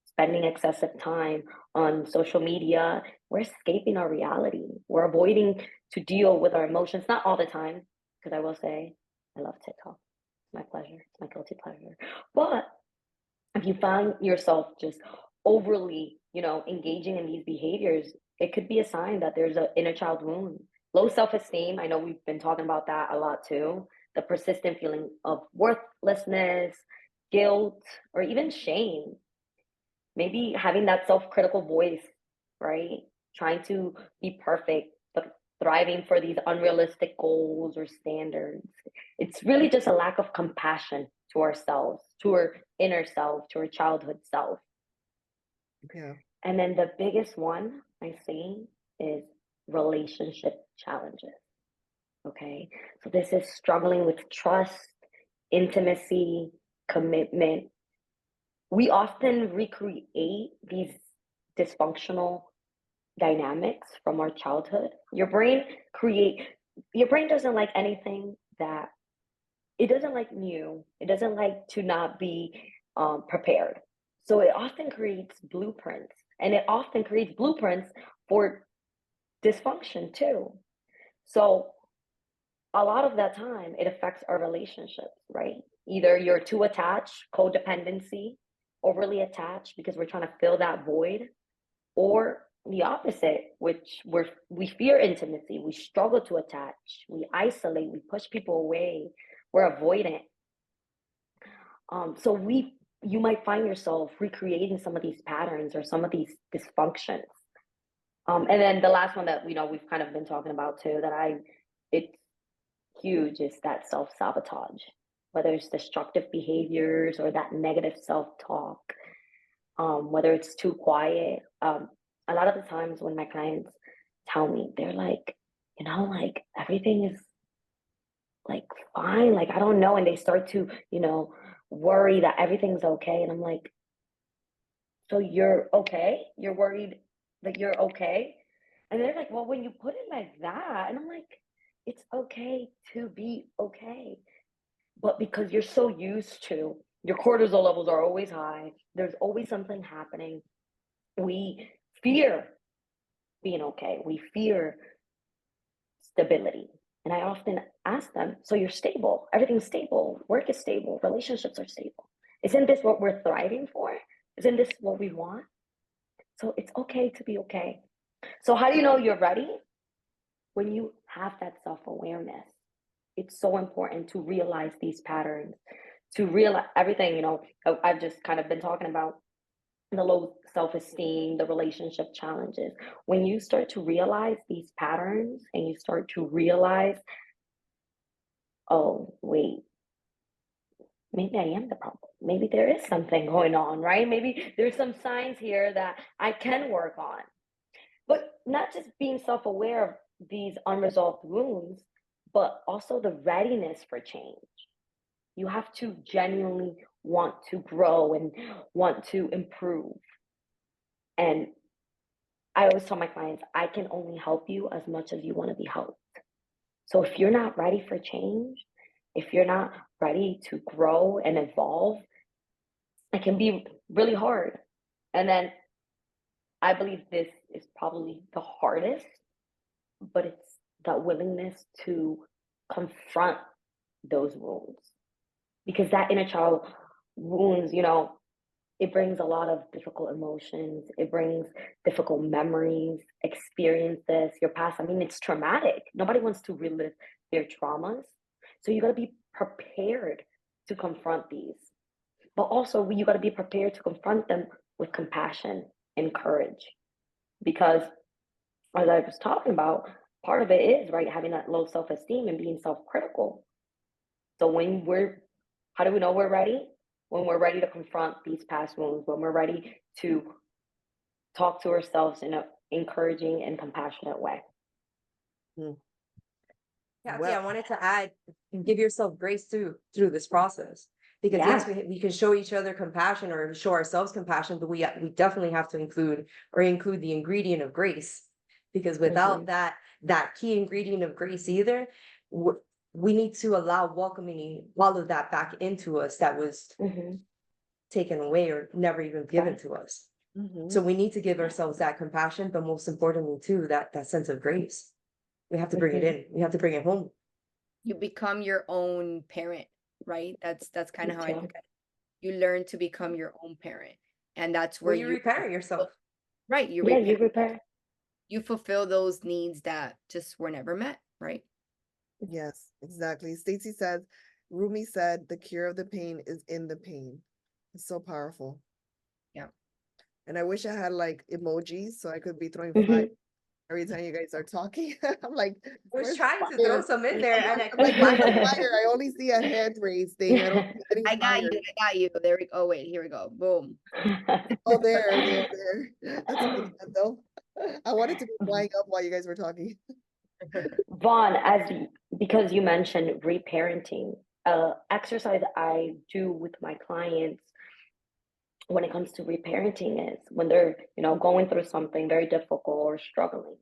spending excessive time on social media. We're escaping our reality. We're avoiding to deal with our emotions. Not all the time, because I will say, I love TikTok. It's my pleasure. It's my guilty pleasure. But if you find yourself just overly, engaging in these behaviors, it could be a sign that there's an inner child wound. Low self-esteem, I know we've been talking about that a lot too. The persistent feeling of worthlessness, guilt, or even shame. Maybe having that self-critical voice, right? Trying to be perfect, but thriving for these unrealistic goals or standards. It's really just a lack of compassion to ourselves, to our inner self, to our childhood self. Yeah. And then the biggest one I see is relationship challenges. Okay. So this is struggling with trust, intimacy, commitment. We often recreate these dysfunctional dynamics from our childhood. Your brain doesn't like anything that it doesn't like new. It doesn't like to not be prepared. So it often creates blueprints, and it often creates blueprints for dysfunction too. So a lot of that time, it affects our relationships, right? Either you're too attached, codependency, overly attached because we're trying to fill that void, or the opposite, which we fear intimacy, we struggle to attach, we isolate, we push people away, we're avoidant. So you might find yourself recreating some of these patterns or some of these dysfunctions. And then the last one that we've kind of been talking about too, it's huge, is that self-sabotage, whether it's destructive behaviors or that negative self-talk, whether it's too quiet. A lot of the times when my clients tell me, they're like, like everything is like, fine, like, I don't know. And they start to, worry that everything's okay. And I'm like, so you're okay? You're worried that you're okay? And they're like, well, when you put it like that, and I'm like, it's okay to be okay. But because you're so used to your cortisol levels are always high, there's always something happening. We fear being okay. We fear stability. And I often ask them, so you're stable, everything's stable, work is stable, relationships are stable. Isn't this what we're thriving for? Isn't this what we want? So it's okay to be okay. So how do you know you're ready? When you have that self-awareness. It's so important to realize these patterns, to realize everything, I've just kind of been talking about the low self-esteem, the relationship challenges. When you start to realize these patterns and you start to realize, oh, wait, maybe I am the problem. Maybe there is something going on, right? Maybe there's some signs here that I can work on. But not just being self-aware of these unresolved wounds, but also the readiness for change. You have to genuinely want to grow and want to improve. And I always tell my clients, I can only help you as much as you want to be helped. So if you're not ready for change, if you're not ready to grow and evolve, it can be really hard. And then I believe this is probably the hardest, but it's that willingness to confront those wounds. Because that inner child wounds, it brings a lot of difficult emotions. It brings difficult memories, experiences, your past. I mean, it's traumatic. Nobody wants to relive their traumas. So you got to be prepared to confront these. But also, you got to be prepared to confront them with compassion and courage. Because, as I was talking about, part of it is, right, having that low self-esteem and being self-critical. So how do we know we're ready? When we're ready to confront these past wounds, when we're ready to talk to ourselves in an encouraging and compassionate way. Kathy, I wanted to add, give yourself grace too through this process. Because yes, we can show each other compassion or show ourselves compassion, but we definitely have to include the ingredient of grace. Because without that key ingredient of grace either, we need to allow welcoming all of that back into us that was taken away or never even given to us. So we need to give ourselves that compassion, but most importantly too, that sense of grace. We have to bring it in. We have to bring it home. You become your own parent, right? That's kind of how I look at it. You learn to become your own parent. And that's where you repair yourself. Right. You repair. You fulfill those needs that just were never met, right? Yes, exactly. Stacy says, Rumi said, the cure of the pain is in the pain. It's so powerful. Yeah. And I wish I had like emojis so I could be throwing fire every time you guys are talking. I'm like, I was where's trying the to throw fire? some in there and I I'm like, where's the couldn't. fire? I only see a hand raised thing. I don't see any I got fire. you. There we go. Oh, wait, here we go. Boom. Oh, there. That's good though. I wanted to be flying up while you guys were talking. Vaughn, because you mentioned reparenting, exercise I do with my clients when it comes to reparenting is when they're, going through something very difficult or struggling.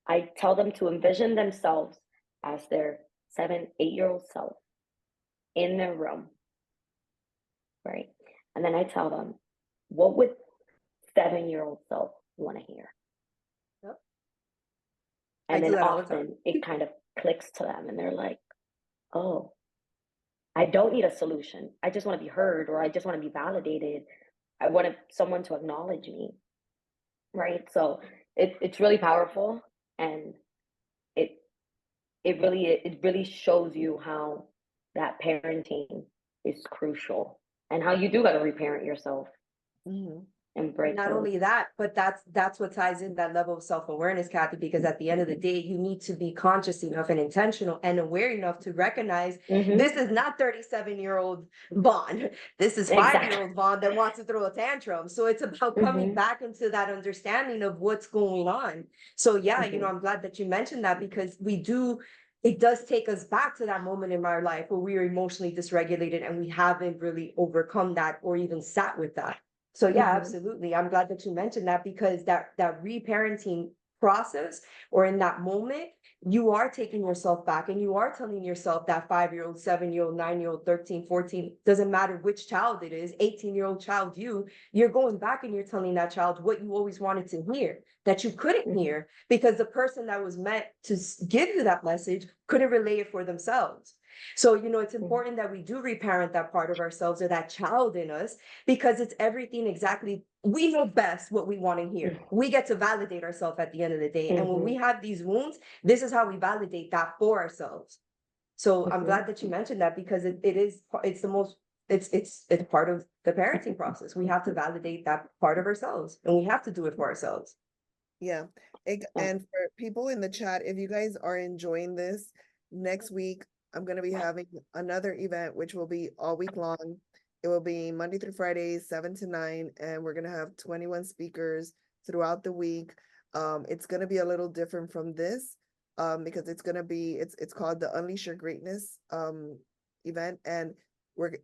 I tell them to envision themselves as their 7, 8-year-old self in their room, right? And then I tell them, what would 7-year-old self want to hear? Yep. And then often it kind of clicks to them and they're like, oh, I don't need a solution. I just want to be heard, or I just want to be validated. I want someone to acknowledge me, right? So it's really powerful, and it really shows you how that parenting is crucial and how you do got to reparent yourself. And break not only that, but that's what ties in that level of self-awareness, Kathy, because at the end of the day, you need to be conscious enough and intentional and aware enough to recognize this is not 37-year-old Vaughn. This is 5-year-old Vaughn that wants to throw a tantrum. So it's about coming back into that understanding of what's going on. So yeah, I'm glad that you mentioned that, because we do it does take us back to that moment in our life where we are emotionally dysregulated and we haven't really overcome that or even sat with that. So yeah, Mhm. absolutely. I'm glad that you mentioned that, because that reparenting process, or in that moment, you are taking yourself back and you are telling yourself, that 5-year-old, 7-year-old, 9-year-old, 13, 14, doesn't matter which child it is, 18-year-old child, you're going back and you're telling that child what you always wanted to hear, that you couldn't Mhm. hear because the person that was meant to give you that message couldn't relay it for themselves. So, it's important that we do reparent that part of ourselves, or that child in us, because it's everything exactly. We know best what we want to hear. We get to validate ourselves at the end of the day. And when we have these wounds, this is how we validate that for ourselves. So I'm Mhm. glad that you mentioned that, because it's the most, it's part of the parenting process. We have to validate that part of ourselves, and we have to do it for ourselves. Yeah. Yeah. And for people in the chat, if you guys are enjoying this, next week I'm going to be having another event, which will be all week long. It will be Monday through Friday, 7 to 9, and we're going to have 21 speakers throughout the week. It's going to be a little different from this, because it's going to be, it's called the Unleash Your Greatness event, and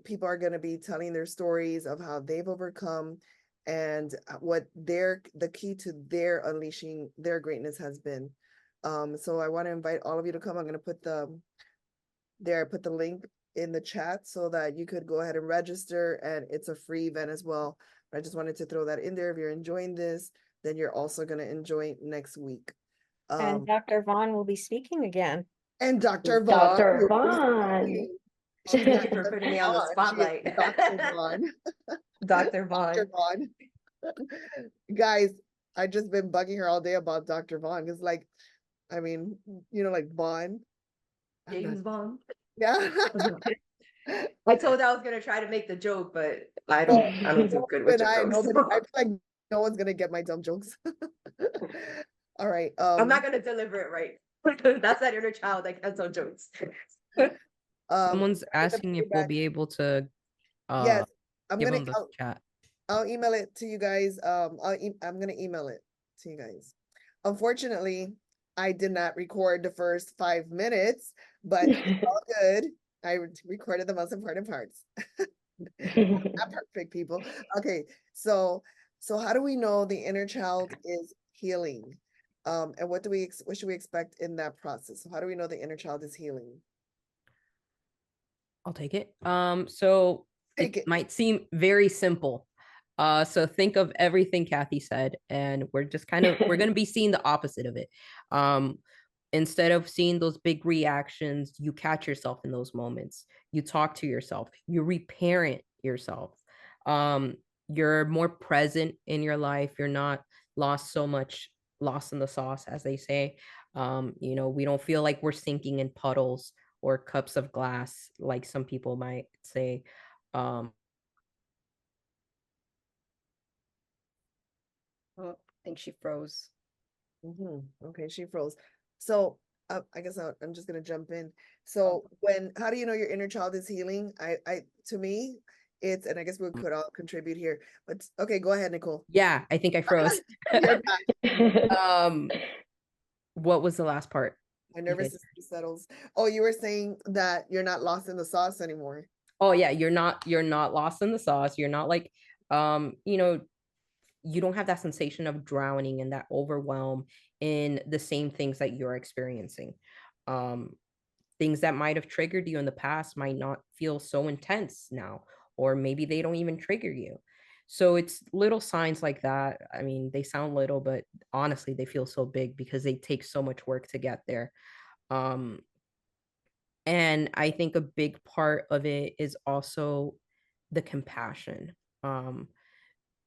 people are going to be telling their stories of how they've overcome and what the key to their unleashing their greatness has been. So I want to invite all of you to come. I'm going to put the link in the chat so that you could go ahead and register, and it's a free event as well. I just wanted to throw that in there. If you're enjoying this, then you're also going to enjoy next week. And Dr. Vaughn will be speaking again. And Dr. Vaughn. Dr. Vaughn. She's Thank not you for just putting me on the Vaughn, she is spotlight. Dr. Vaughn. Dr. Dr. Vaughn. Vaughn. Guys, I just been bugging her all day about Dr. Vaughn. It's like, I mean, like Vaughn. I'm not- James Bond. Yeah. I told her I was gonna try to make the joke, but I don't do good with But I jokes. nobody, I feel like no one's gonna get my dumb jokes. All right. I'm not gonna deliver it right. That's that inner child that can't tell jokes. Someone's I'm gonna asking bring if it we'll back. be able to Yes, I'm give gonna. them the chat. I'll email it to you guys. I'm gonna email it to you guys. Unfortunately, I did not record the first 5 minutes, but it's all good. I recorded the most important parts. Not perfect, people. Okay, so how do we know the inner child is healing? And what should we expect in that process? So how do we know the inner child is healing? I'll take it. So Take it it. might seem very simple. So think of everything Kathy said, and we're gonna be seeing the opposite of it. Instead of seeing those big reactions, you catch yourself in those moments. You talk to yourself, you reparent yourself. Um, you're more present in your life. You're not lost in the sauce, as they say. We don't feel like we're sinking in puddles or cups of glass, like some people might say. Um, Oh, I think she froze. Okay, she froze. So I guess I'm just gonna jump in. So how do you know your inner child is healing? To me, and I guess we could all contribute here, but okay, go ahead, Nicole. yeah, I think I froze. You're back. um, what was the last part? My You nervous guys- system settles. Oh, you were saying that you're not lost in the sauce anymore. Oh yeah, you're not lost in the sauce. You're not like, you don't have that sensation of drowning and that overwhelm in the same things that you're experiencing. Um, Things that might have triggered you in the past might not feel so intense now, or maybe they don't even trigger you. So it's little signs like that. I mean, they sound little, but honestly, they feel so big because they take so much work to get there. Um, and I think a big part of it is also the compassion. Um,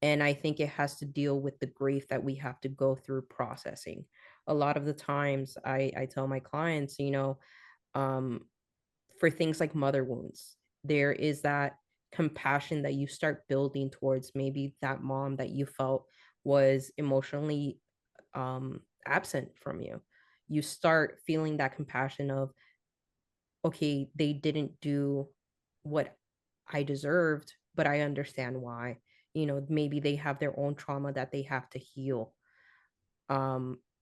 and I think it has to deal with the grief that we have to go through processing. A lot of the times I tell my clients, um, for things like mother wounds, there is that compassion that you start building towards maybe that mom that you felt was emotionally absent from you. You start feeling that compassion of, okay, they didn't do what I deserved, but I understand why. Maybe they have their own trauma that they have to heal.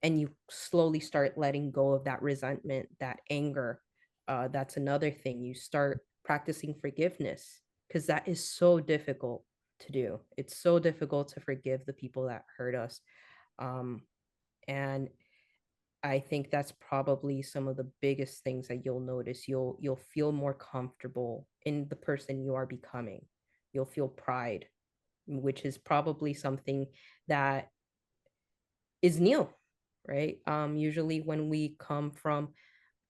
and you slowly start letting go of that resentment, that anger. That's another thing. You start practicing forgiveness, because that is so difficult to do. It's so difficult to forgive the people that hurt us. Um, and I think that's probably some of the biggest things that you'll notice. You'll feel more comfortable in the person you are becoming. You'll feel pride, which is probably something that is new, right? Usually when we come from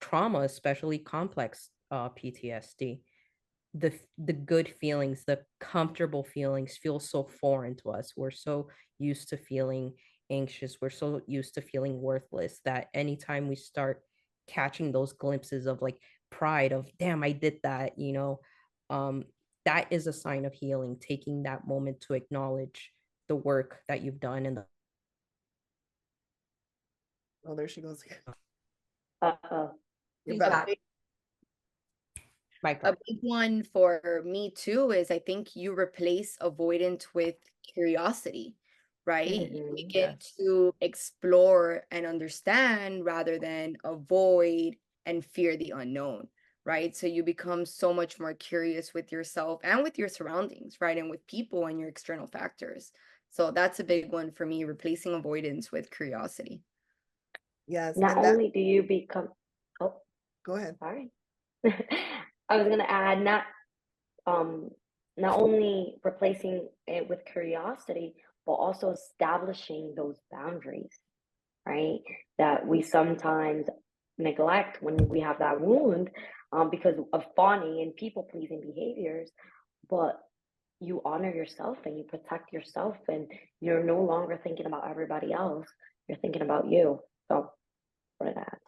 trauma, especially complex PTSD, the good feelings, the comfortable feelings feel so foreign to us. We're so used to feeling anxious. We're so used to feeling worthless that anytime we start catching those glimpses of like pride of, damn, I did that, um, that is a sign of healing, taking that moment to acknowledge the work that you've done and the Oh, there she goes. Uh-oh. You're She's back. back. mic A drop. big one for me too is I think you replace avoidance with curiosity, right? You Mhm. begin Yes. to explore and understand rather than avoid and fear the unknown, right? So you become so much more curious with yourself and with your surroundings, right? And with people and your external factors. So that's a big one for me, replacing avoidance with curiosity. Yes, Not and that, only do you become, oh, go ahead. sorry. I was gonna add um not only replacing it with curiosity, but also establishing those boundaries, right? That we sometimes neglect when we have that wound, because of fawning and people pleasing behaviors. But you honor yourself and you protect yourself, and you're no longer thinking about everybody else. You're thinking about you. So, for that.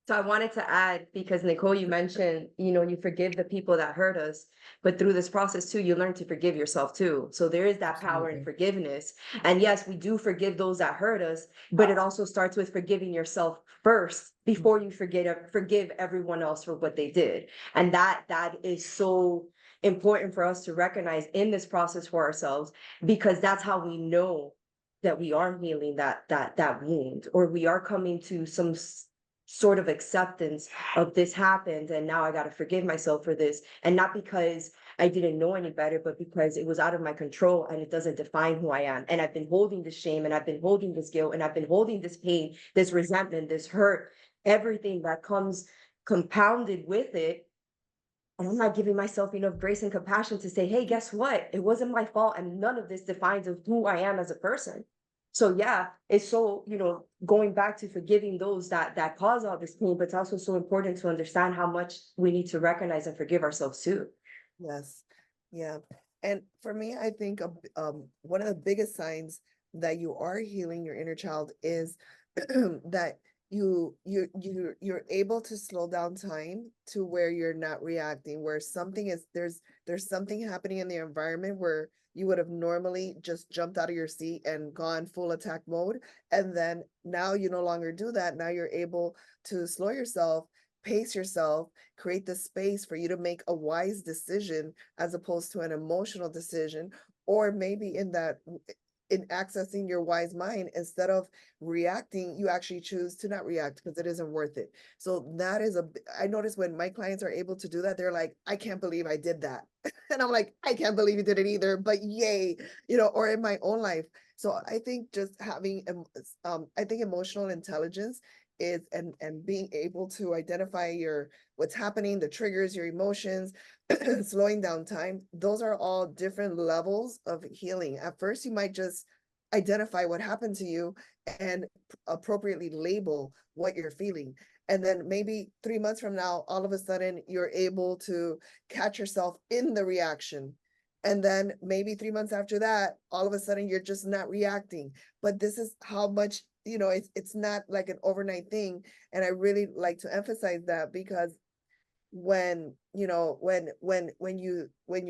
So I wanted to add, because Nicole, you mentioned, you forgive the people that hurt us, but through this process too, you learn to forgive yourself too. So there is that power in Absolutely. forgiveness. And yes, we do forgive those that hurt us, but it also starts with forgiving yourself first before you forgive everyone else for what they did. And that is so important for us to recognize in this process for ourselves, because that's how we know that we are healing that wound, or we are coming to some sort of acceptance of this happened, and now I got to forgive myself for this, and not because I didn't know any better, but because it was out of my control and it doesn't define who I am. And I've been holding this shame, and I've been holding this guilt, and I've been holding this pain, this resentment, this hurt, everything that comes compounded with it. And I'm not giving myself enough grace and compassion to say, hey, guess what? It wasn't my fault, and none of this defines of who I am as a person. So yeah, it's so, going back to forgiving those that cause all this pain, but it's also so important to understand how much we need to recognize and forgive ourselves too. Yes, yeah. And for me, I think one of the biggest signs that you are healing your inner child is that you're able to slow down time to where you're not reacting, where something is there's something happening in the environment where you would have normally just jumped out of your seat and gone full attack mode. And then now you no longer do that. Now you're able to slow yourself, pace yourself, create the space for you to make a wise decision as opposed to an emotional decision, or maybe in accessing your wise mind, instead of reacting, you actually choose to not react because it isn't worth it. So that is I notice when my clients are able to do that, they're like, I can't believe I did that. And I'm like, I can't believe you did it either, but yay, or in my own life. So I think just having, I think emotional intelligence is, and being able to identify what's happening, the triggers, your emotions, slowing down time, those are all different levels of healing. At first, you might just identify what happened to you and appropriately label what you're feeling. And then maybe 3 months from now, all of a sudden, you're able to catch yourself in the reaction. And then maybe 3 months after that, all of a sudden, you're just not reacting. But this is how much, it's not like an overnight thing. And I really like to emphasize that, because when you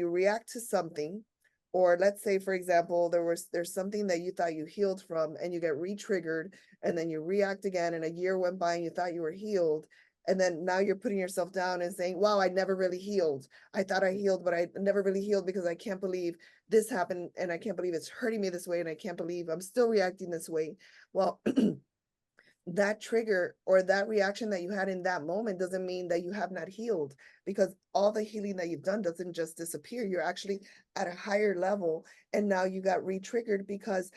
react to something, or let's say, for example, there's something that you thought you healed from and you get re-triggered, and then you react again, and a year went by and you thought you were healed, And then now you're putting yourself down and saying, wow, I never really healed. I thought I healed, but I never really healed because I can't believe this happened and I can't believe it's hurting me this way and I can't believe I'm still reacting this way. Well, that trigger or that reaction that you had in that moment doesn't mean that you have not healed, because all the healing that you've done doesn't just disappear. You're actually at a higher level, and now you got re-triggered because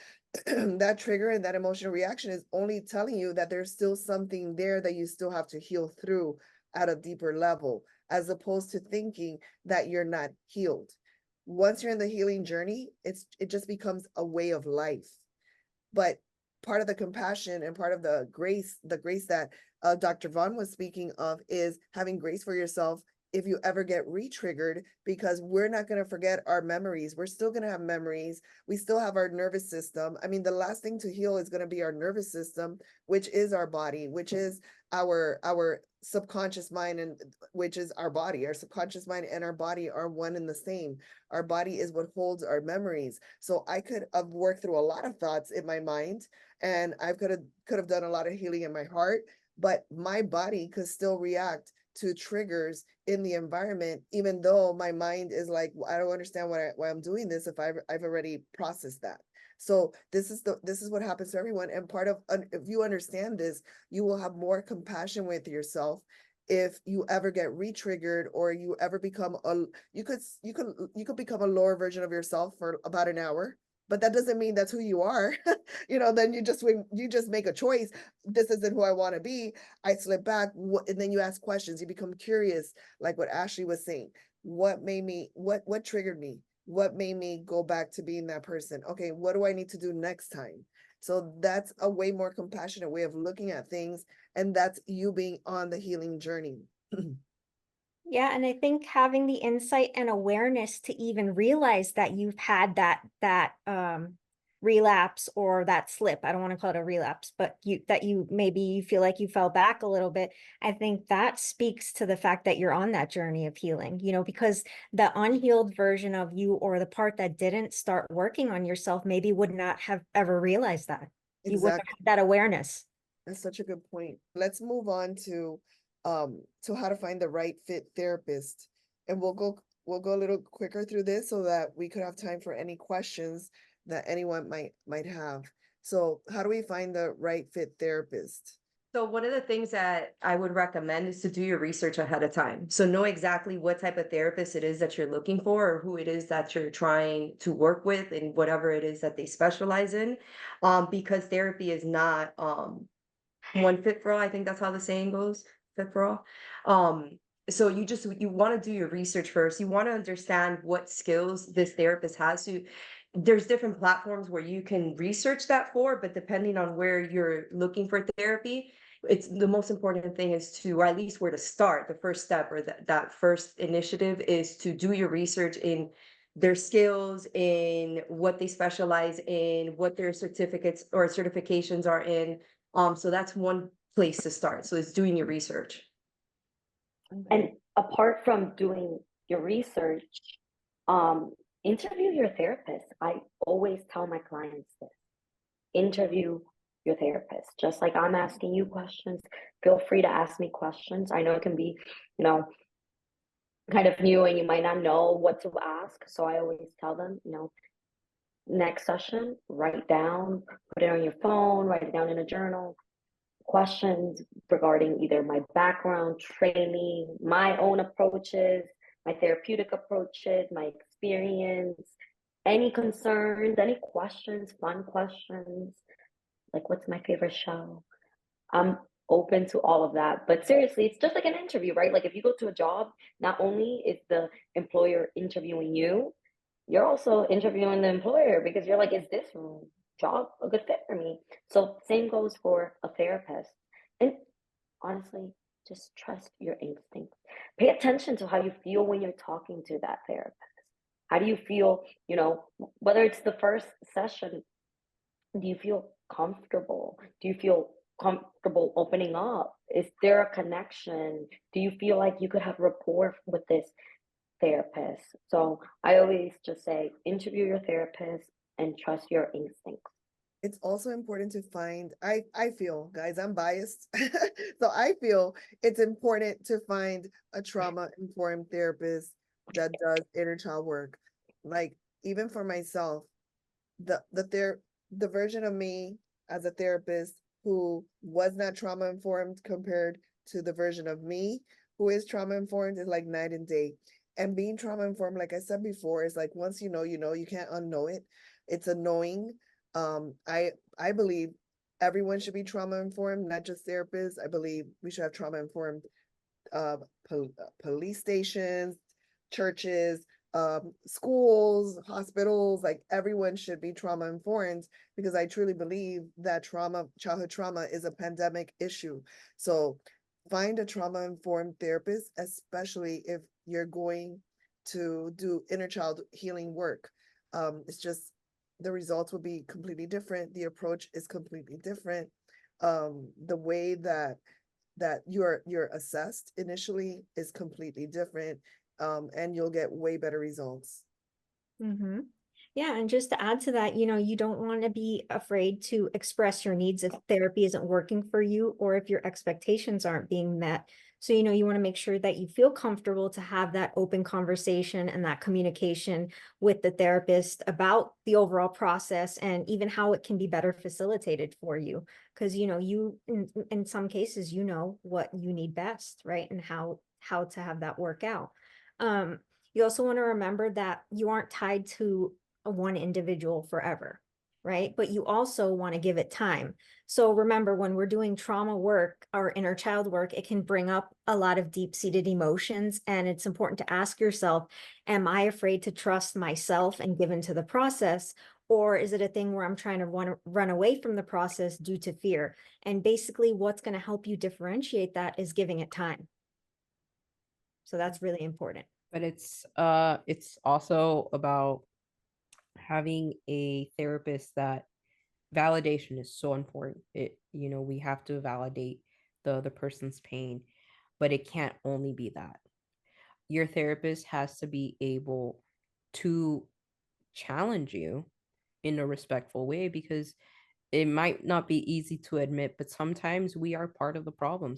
that trigger and that emotional reaction is only telling you that there's still something there that you still have to heal through at a deeper level, as opposed to thinking that you're not healed. Once you're in the healing journey, it just becomes a way of life. But part of the compassion and part of the grace that Dr. Vaughn was speaking of is having grace for yourself if you ever get re-triggered, because we're not going to forget our memories. We're still going to have memories. We still have our nervous system. I mean, the last thing to heal is going to be our nervous system, which is our body, which is our subconscious mind, and which is our body. Our subconscious mind and our body are one and the same. Our body is what holds our memories. So I could have worked through a lot of thoughts in my mind, and I could have done a lot of healing in my heart, but my body could still react to triggers in the environment, even though my mind is like, I don't understand why I'm doing this if I've already processed that. So this is what happens to everyone. And part of, if you understand this, you will have more compassion with yourself. If you ever get re-triggered, or you ever become you could become a lower version of yourself for about an hour, but that doesn't mean that's who you are. Then you just make a choice. This isn't who I want to be. I slip back, and then you ask questions. You become curious, like what Ashley was saying. What made me? What triggered me? What made me go back to being that person? Okay, what do I need to do next time? So that's a way more compassionate way of looking at things, and that's you being on the healing journey. Yeah, and I think having the insight and awareness to even realize that you've had that relapse or that slip. I don't want to call it a relapse, but you maybe you feel like you fell back a little bit. I think that speaks to the fact that you're on that journey of healing, because the unhealed version of you, or the part that didn't start working on yourself, maybe would not have ever realized that. You wouldn't have Exactly. had that awareness. That's such a good point. Let's move on to how to find the right fit therapist. And we'll go a little quicker through this so that we could have time for any questions that anyone might have. So how do we find the right fit therapist? So one of the things that I would recommend is to do your research ahead of time. So know exactly what type of therapist it is that you're looking for, or who it is that you're trying to work with, and whatever it is that they specialize in. Because therapy is not one fit for all. I think that's how the saying goes, fit for all. So you want to do your research first. You want to understand what skills this therapist has. So there's different platforms where you can research that for, but depending on where you're looking for therapy, it's the most important thing is to, or at least where to start. The first step, or that first initiative, is to do your research in their skills, in what they specialize in, what their certificates or certifications are in. So that's one place to start. So it's doing your research. And apart from doing your research, interview your therapist. I always tell my clients this: interview your therapist. Just like I'm asking you questions, feel free to ask me questions. I know it can be, kind of new, and you might not know what to ask. So I always tell them, next session, write down, put it on your phone, write it down in a journal, questions regarding either my background, training, my own approaches, my therapeutic approaches, my experience, any concerns, any questions, fun questions, like what's my favorite show? I'm open to all of that. But seriously, it's just like an interview, right? Like if you go to a job, not only is the employer interviewing you, you're also interviewing the employer, because you're like, is this job a good fit for me? So same goes for a therapist. And honestly, just trust your instincts. Pay attention to how you feel when you're talking to that therapist. How do you feel, whether it's the first session, do you feel comfortable? Do you feel comfortable opening up? Is there a connection? Do you feel like you could have rapport with this therapist? So I always just say, interview your therapist and trust your instincts. it's also important to find, I feel, guys, I'm biased. So I feel it's important to find a trauma-informed therapist that does inner child work. Like, even for myself, the version of me as a therapist who was not trauma informed compared to the version of me who is trauma informed is like night and day. And being trauma informed, like I said before, is like once you know, you can't unknow it. It's a knowing. I believe everyone should be trauma informed, not just therapists. I believe we should have trauma informed uh, police stations, churches, schools, hospitals, like everyone should be trauma informed because I truly believe that childhood trauma is a pandemic issue. So find a trauma informed therapist, especially if you're going to do inner child healing work. It's just the results will be completely different. The approach is completely different. The way that you're assessed initially is completely different, and you'll get way better results. Mm-hmm. Yeah, and just to add to that, you don't want to be afraid to express your needs if therapy isn't working for you or if your expectations aren't being met. So, you want to make sure that you feel comfortable to have that open conversation and that communication with the therapist about the overall process and even how it can be better facilitated for you. Because, you in some cases, what you need best, right? And how to have that work out. You also want to remember that you aren't tied to a one individual forever, right? But you also want to give it time. So remember, when we're doing trauma work or inner child work, it can bring up a lot of deep-seated emotions. And it's important to ask yourself, am I afraid to trust myself and give into the process? Or is it a thing where I'm trying to run away from the process due to fear? And basically, what's going to help you differentiate that is giving it time. So that's really important. But it's also about having a therapist that validation is so important. We have to validate the other person's pain, but it can't only be that. Your therapist has to be able to challenge you in a respectful way because it might not be easy to admit, but sometimes we are part of the problem.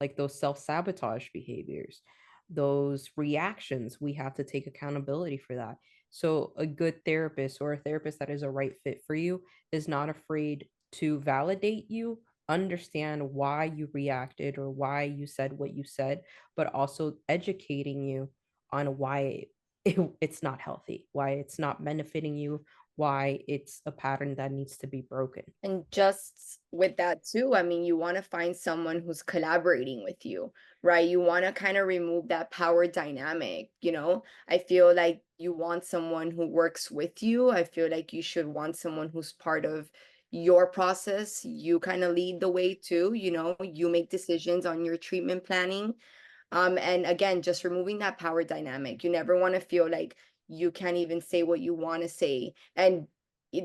Like those self-sabotage behaviors, those reactions, we have to take accountability for that. So a good therapist or a therapist that is a right fit for you is not afraid to validate you, understand why you reacted or why you said what you said, but also educating you on why it's not healthy, why it's not benefiting you, why it's a pattern that needs to be broken. And just with that too, I mean, you want to find someone who's collaborating with you, right? You want to kind of remove that power dynamic, I feel like you want someone who works with you. I feel like you should want someone who's part of your process. You kind of lead the way too, you make decisions on your treatment planning. And again, just removing that power dynamic. You never want to feel like you can't even say what you want to say. And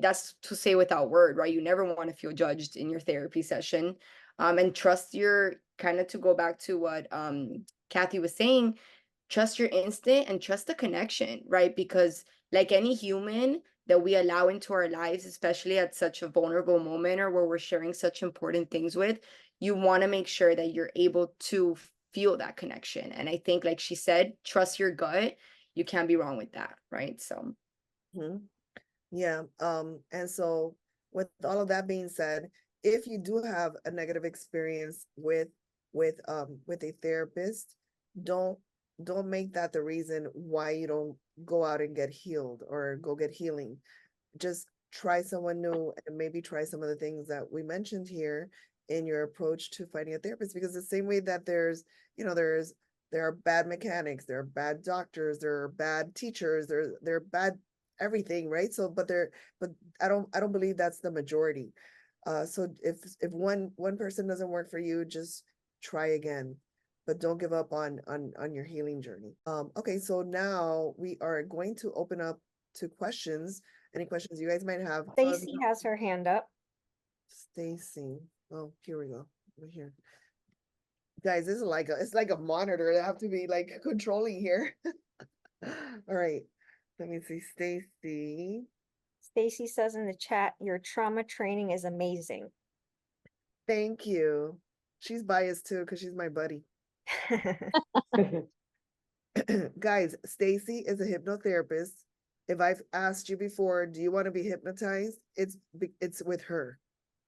that's to say without word, right? You never want to feel judged in your therapy session. And trust your kind of, to go back to what Kathy was saying, trust your instinct and trust the connection, right? Because like any human that we allow into our lives, especially at such a vulnerable moment or where we're sharing such important things with, you want to make sure that you're able to feel that connection. And I think, like she said, trust your gut. You can't be wrong with that, right? So Mhm. Yeah, and so with all of that being said, if you do have a negative experience with a therapist, don't don't make that the reason why you don't go out and get healed or go get healing. Just try someone new and maybe try some of the things that we mentioned here in your approach to finding a therapist, because the same way that there are bad mechanics, there are bad doctors, there are bad teachers, there are bad everything, right? So but I don't believe that's the majority. So if one person doesn't work for you, just try again, but don't give up on your healing journey. Okay, so now we are going to open up to questions. Any questions you guys might have. So if Stacy has her hand up. Stacy. Oh, here we go. We're here. Guys, this is it's like a monitor that I have to be like controlling here. All right. Let me see. Stacy. Stacy says in the chat, your trauma training is amazing. Thank you. She's biased too, because she's my buddy. Guys, Stacy is a hypnotherapist. If I've asked you before, do you want to be hypnotized? It's with her.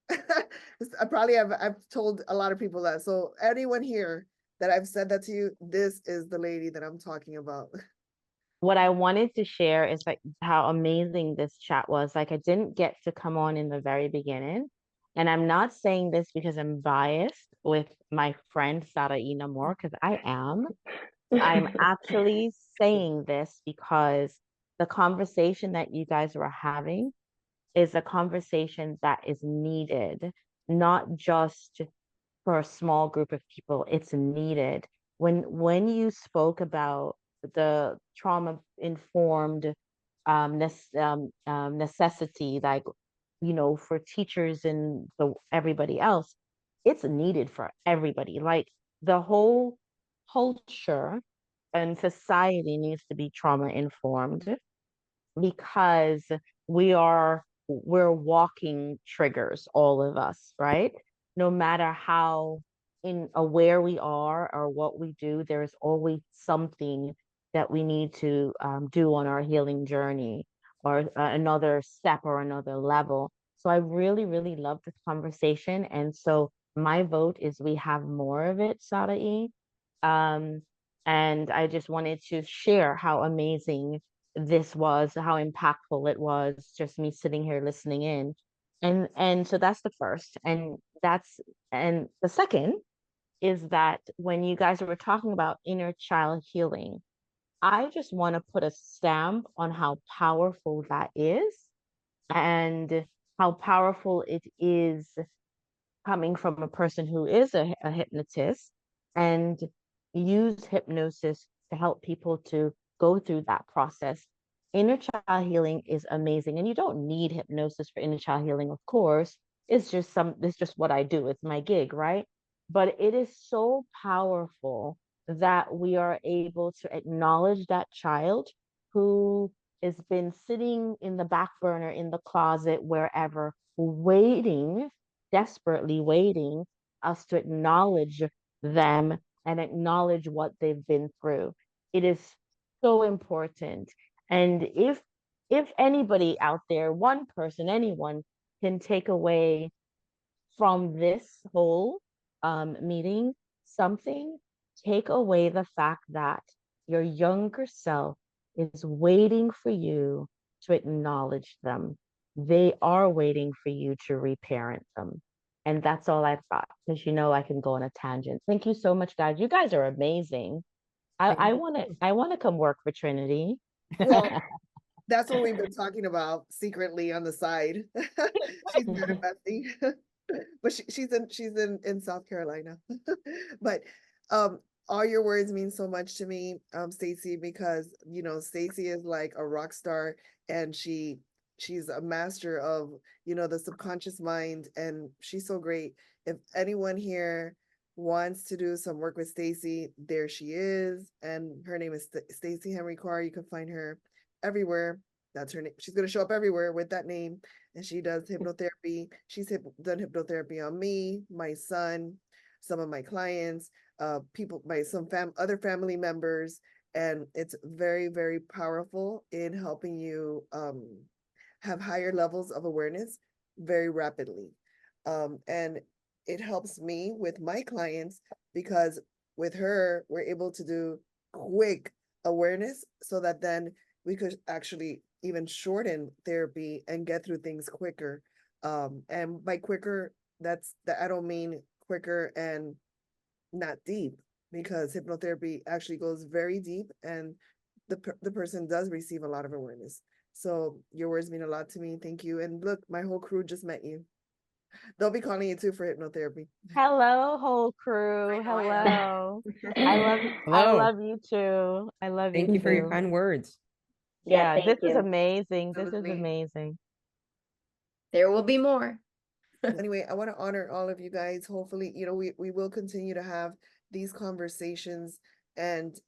I probably have I've told a lot of people that. So anyone here that I've said that to you, this is the lady that I'm talking about. What I wanted to share is like how amazing this chat was. Like I didn't get to come on in the very beginning. And I'm not saying this because I'm biased with my friend Sarah Ina Moore, because I am. I'm actually saying this because the conversation that you guys were having is a conversation that is needed, not just for a small group of people. It's needed. When you spoke about the trauma informed necessity, like for teachers and everybody else, it's needed for everybody. Like the whole culture and society needs to be trauma informed, because we're walking triggers, all of us, right? No matter how aware we are or what we do, there is always something that we need to do on our healing journey, or another step or another level. So I really, really love this conversation. And so my vote is we have more of it, Sarai. And I just wanted to share how amazing this was, how impactful it was, just me sitting here listening in. And so that's the first. And the second is that when you guys were talking about inner child healing, I just want to put a stamp on how powerful that is, and how powerful it is coming from a person who is a hypnotist and use hypnosis to help people to go through that process. Inner child healing is amazing, and you don't need hypnosis for inner child healing, of course. It's just what I do. It's my gig, right? But it is so powerful that we are able to acknowledge that child who has been sitting in the back burner, in the closet, wherever, waiting, desperately waiting us to acknowledge them and acknowledge what they've been through. It is so important. And if anybody out there, one person, anyone, can take away from this whole meeting something, take away the fact that your younger self is waiting for you to acknowledge them. They are waiting for you to reparent them. And that's all I've got, because I can go on a tangent. Thank you so much, guys. You guys are amazing. I want to come work for Trinity. Well, that's what we've been talking about secretly on the side. She's manifesting. But she's in South Carolina. But all your words mean so much to me, Stacy, because Stacy is like a rock star, and she's a master of the subconscious mind, and she's so great. If anyone here wants to do some work with Stacy, there she is, and her name is Stacy Henry Carr. You can find her everywhere. That's her name. She's going to show up everywhere with that name. And she does hypnotherapy. She's done hypnotherapy on me, my son, some of my clients, people, some other family members. And it's very, very powerful in helping you have higher levels of awareness very rapidly. And it helps me with my clients, because with her, we're able to do quick awareness, so that then we could actually even shorten therapy and get through things quicker. And by quicker, I don't mean quicker and not deep, because hypnotherapy actually goes very deep, and the person does receive a lot of awareness. So your words mean a lot to me. Thank you. And look, my whole crew just met you. They'll be calling you too for hypnotherapy. Hello, whole crew. Hello. I Hello. love you too. I love you Thank you for your too. kind words. Yeah, thank this is you. amazing. That This was is great. amazing. There will be more. Anyway, I want to honor all of you guys. Hopefully, we will continue to have these conversations, and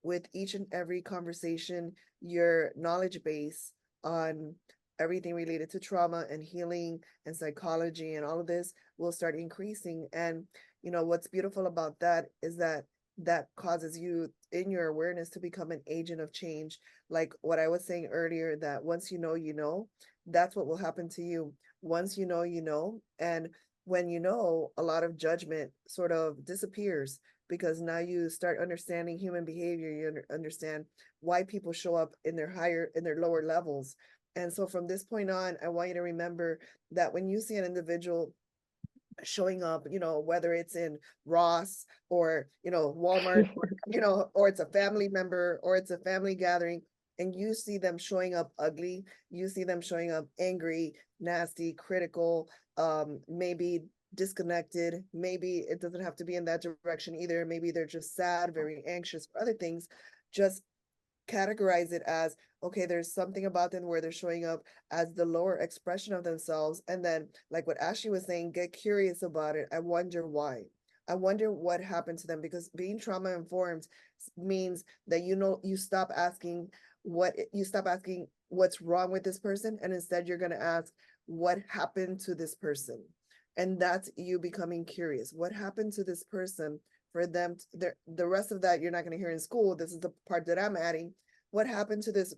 with each and every conversation, your knowledge base on everything related to trauma and healing and psychology and all of this will start increasing. And what's beautiful about that is that that causes you in your awareness to become an agent of change. Like what I was saying earlier, that once you know, that's what will happen to you. Once you know. And when a lot of judgment sort of disappears, because now you start understanding human behavior. You understand why people show up in their lower levels. And so from this point on, I want you to remember that when you see an individual showing up, whether it's in Ross or, Walmart, or, or it's a family member or it's a family gathering, and you see them showing up ugly, you see them showing up angry, nasty, critical, maybe disconnected, maybe it doesn't have to be in that direction either. Maybe they're just sad, very anxious for other things. Just categorize it as, okay, there's something about them where they're showing up as the lower expression of themselves. And then, like what Ashley was saying, get curious about it. I wonder why. I wonder what happened to them, because being trauma informed means that you stop asking what's wrong with this person, and instead you're going to ask what happened to this person. And that's you becoming curious. What happened to this person for them? The rest of that you're not going to hear in school. This is the part that I'm adding. What happened to this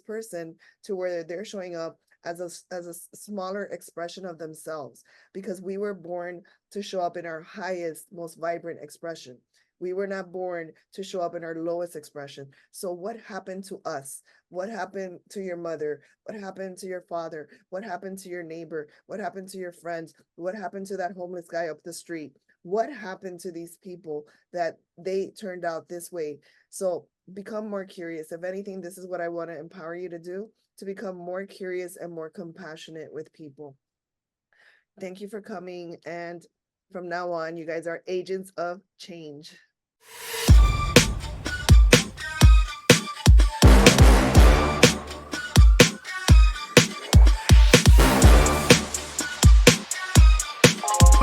person to where they're showing up as a smaller expression of themselves? Because we were born to show up in our highest, most vibrant expression. We were not born to show up in our lowest expression. So what happened to us? What happened to your mother? What happened to your father? What happened to your neighbor? What happened to your friends? What happened to that homeless guy up the street? What happened to these people that they turned out this way? So become more curious. If anything, this is what I want to empower you to do, to become more curious and more compassionate with people. Thank you for coming. And from now on, you guys are agents of change.